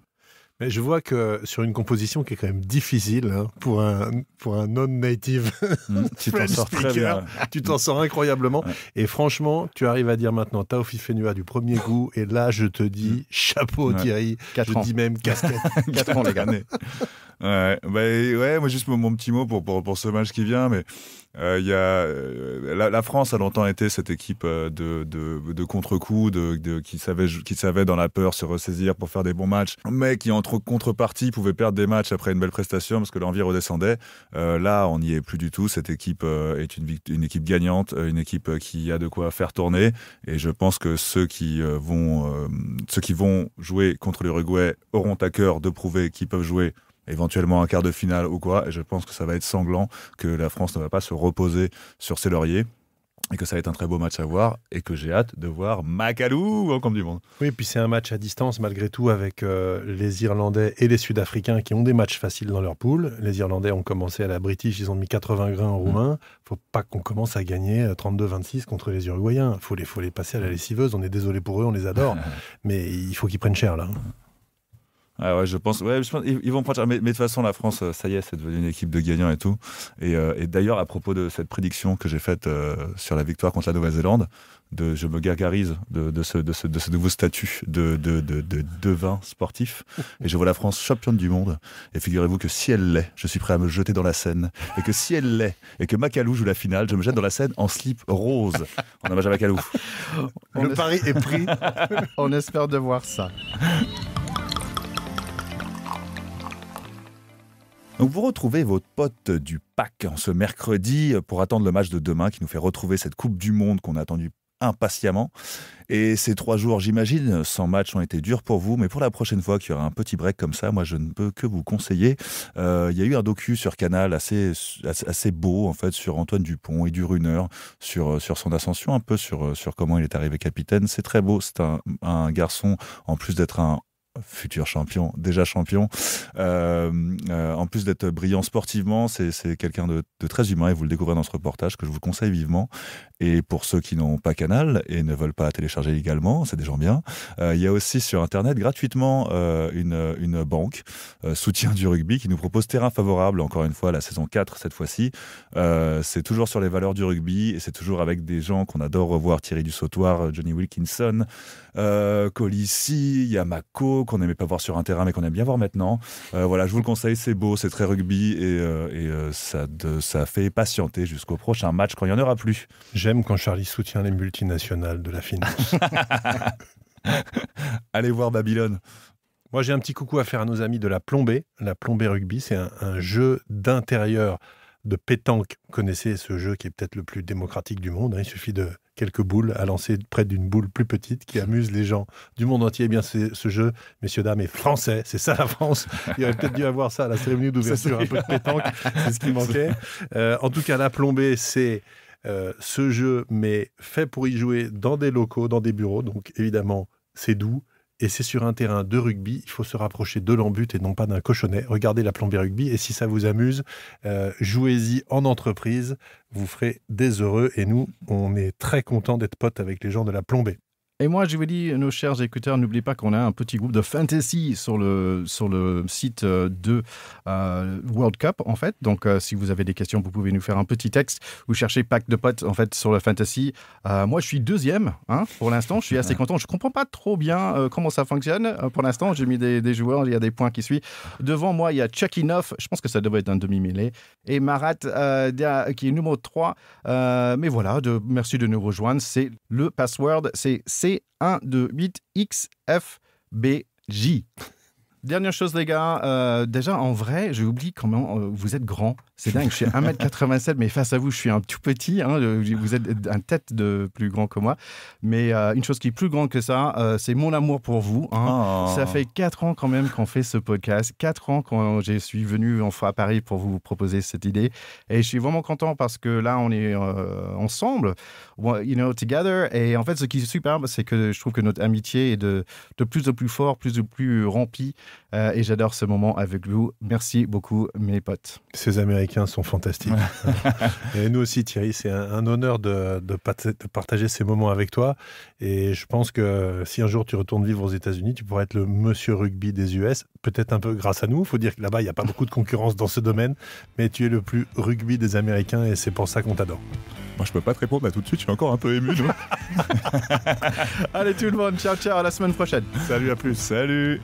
Mais je vois que sur une composition qui est quand même difficile pour un non-native tu t'en sors très bien. Tu t'en sors incroyablement. Ouais. Et franchement, tu arrives à dire maintenant Taofi Fenua du premier goût. Et là, je te dis chapeau Thierry. 4 je ans. dis même casquette. 4 ans, les gars. Ouais, moi juste mon petit mot pour ce match qui vient, mais il y a la France a longtemps été cette équipe de contre-coup, qui savait dans la peur se ressaisir pour faire des bons matchs, mais qui en contrepartie pouvait perdre des matchs après une belle prestation parce que l'envie redescendait. Là, on n'y est plus du tout. Cette équipe est une équipe gagnante, une équipe qui a de quoi faire tourner. Et je pense que ceux qui vont jouer contre l'Uruguay auront à cœur de prouver qu'ils peuvent jouer éventuellement un quart de finale ou quoi, et je pense que ça va être sanglant, que la France ne va pas se reposer sur ses lauriers, et que ça va être un très beau match à voir, et que j'ai hâte de voir Macalou en Coupe du Monde. Oui, puis c'est un match à distance malgré tout avec les Irlandais et les Sud-Africains qui ont des matchs faciles dans leur poule. Les Irlandais ont commencé à la British, ils ont mis 80 grains aux Roumains. Faut pas qu'on commence à gagner 32-26 contre les Uruguayens. Faut les passer à la lessiveuse, on est désolé pour eux, on les adore, mais il faut qu'ils prennent cher là. Ah ouais, je pense ils vont prendre. Mais de toute façon, la France, ça y est, c'est devenu une équipe de gagnants et tout. Et d'ailleurs, à propos de cette prédiction que j'ai faite sur la victoire contre la Nouvelle-Zélande, je me gargarise de ce nouveau statut de devin sportif. Et je vois la France championne du monde. Et figurez-vous que si elle l'est, je suis prêt à me jeter dans la Seine. Et que si elle l'est, et que Macalou joue la finale, je me jette dans la Seine en slip rose. En hommage à Macalou. Le pari est pris. On espère de voir ça. Donc vous retrouvez votre pote du pack ce mercredi pour attendre le match de demain qui nous fait retrouver cette Coupe du Monde qu'on a attendue impatiemment. Et ces 3 jours, j'imagine, sans match ont été durs pour vous, mais pour la prochaine fois qu'il y aura un petit break comme ça, moi je ne peux que vous conseiller. Il y a eu un docu sur Canal assez beau en fait sur Antoine Dupont et du Runner, sur son ascension, un peu sur comment il est arrivé capitaine. C'est très beau, c'est un garçon, en plus d'être un futur champion, déjà champion. En plus d'être brillant sportivement, c'est quelqu'un de très humain et vous le découvrez dans ce reportage que je vous conseille vivement. Et pour ceux qui n'ont pas Canal et ne veulent pas télécharger légalement, c'est des gens bien, il y a aussi sur Internet gratuitement une banque, soutien du rugby, qui nous propose terrain favorable, encore une fois, la saison 4 cette fois-ci. C'est toujours sur les valeurs du rugby et c'est toujours avec des gens qu'on adore revoir, Thierry Dussautoir, Johnny Wilkinson, Colissi, Yamako, qu'on n'aimait pas voir sur un terrain mais qu'on aime bien voir maintenant. Voilà, je vous le conseille, c'est beau, c'est très rugby et ça fait patienter jusqu'au prochain match quand il n'y en aura plus. J'aime quand Charlie soutient les multinationales de la finance. Allez voir Babylone. Moi, j'ai un petit coucou à faire à nos amis de la Plombée. La Plombée Rugby, c'est un jeu d'intérieur de pétanque. Vous connaissez ce jeu qui est peut-être le plus démocratique du monde. Il suffit de quelques boules à lancer près d'une boule plus petite qui amuse les gens du monde entier. Eh bien, ce jeu, messieurs, dames, est français. C'est ça la France. Il aurait peut-être dû avoir ça à la cérémonie d'ouverture, un peu de pétanque. C'est ce qui manquait. En tout cas, la Plombée, c'est ce jeu, mais fait pour y jouer dans des locaux, dans des bureaux. Donc, évidemment, c'est doux. Et c'est sur un terrain de rugby, il faut se rapprocher de l'embut et non pas d'un cochonnet. Regardez la Plombée Rugby et si ça vous amuse, jouez-y en entreprise, vous ferez des heureux. Et nous, on est très contents d'être potes avec les gens de la Plombée. Et moi, je vous dis, nos chers écouteurs, n'oubliez pas qu'on a un petit groupe de fantasy sur le site de World Cup, en fait. Donc, si vous avez des questions, vous pouvez nous faire un petit texte. Vous cherchez Pack de potes, en fait, sur le fantasy. Moi, je suis 2e, pour l'instant. Je suis assez content. Je ne comprends pas trop bien comment ça fonctionne. Pour l'instant, j'ai mis des joueurs. Il y a des points qui suivent. Devant moi, il y a Chucky Nuff. Je pense que ça devrait être un demi-mêlée. Et Marat, qui est numéro 3. Mais voilà, merci de nous rejoindre. C'est le password. C'est C128XFBJ. Dernière chose, les gars, déjà en vrai, j'ai oublié comment vous êtes grand. C'est dingue, je suis 1m87, mais face à vous, je suis un tout petit. Vous êtes une tête de plus grand que moi. Mais une chose qui est plus grande que ça, c'est mon amour pour vous. Ça fait 4 ans quand même qu'on fait ce podcast. 4 ans quand je suis venu une fois à Paris pour vous proposer cette idée. Et je suis vraiment content parce que là, on est ensemble, together. Et en fait, ce qui est superbe, c'est que je trouve que notre amitié est de plus en plus fort, plus en plus remplie. Et j'adore ce moment avec vous. Merci beaucoup, mes potes. Ces Américains sont fantastiques. Et nous aussi, Thierry, c'est un honneur de partager ces moments avec toi. Et je pense que si un jour tu retournes vivre aux États-Unis, tu pourras être le monsieur rugby des US, peut-être un peu grâce à nous. Il faut dire que là-bas, il n'y a pas beaucoup de concurrence dans ce domaine, mais tu es le plus rugby des Américains et c'est pour ça qu'on t'adore. Moi, je peux pas te répondre là tout de suite, je suis encore un peu ému. Allez tout le monde, ciao, ciao, à la semaine prochaine. Salut, à plus. Salut.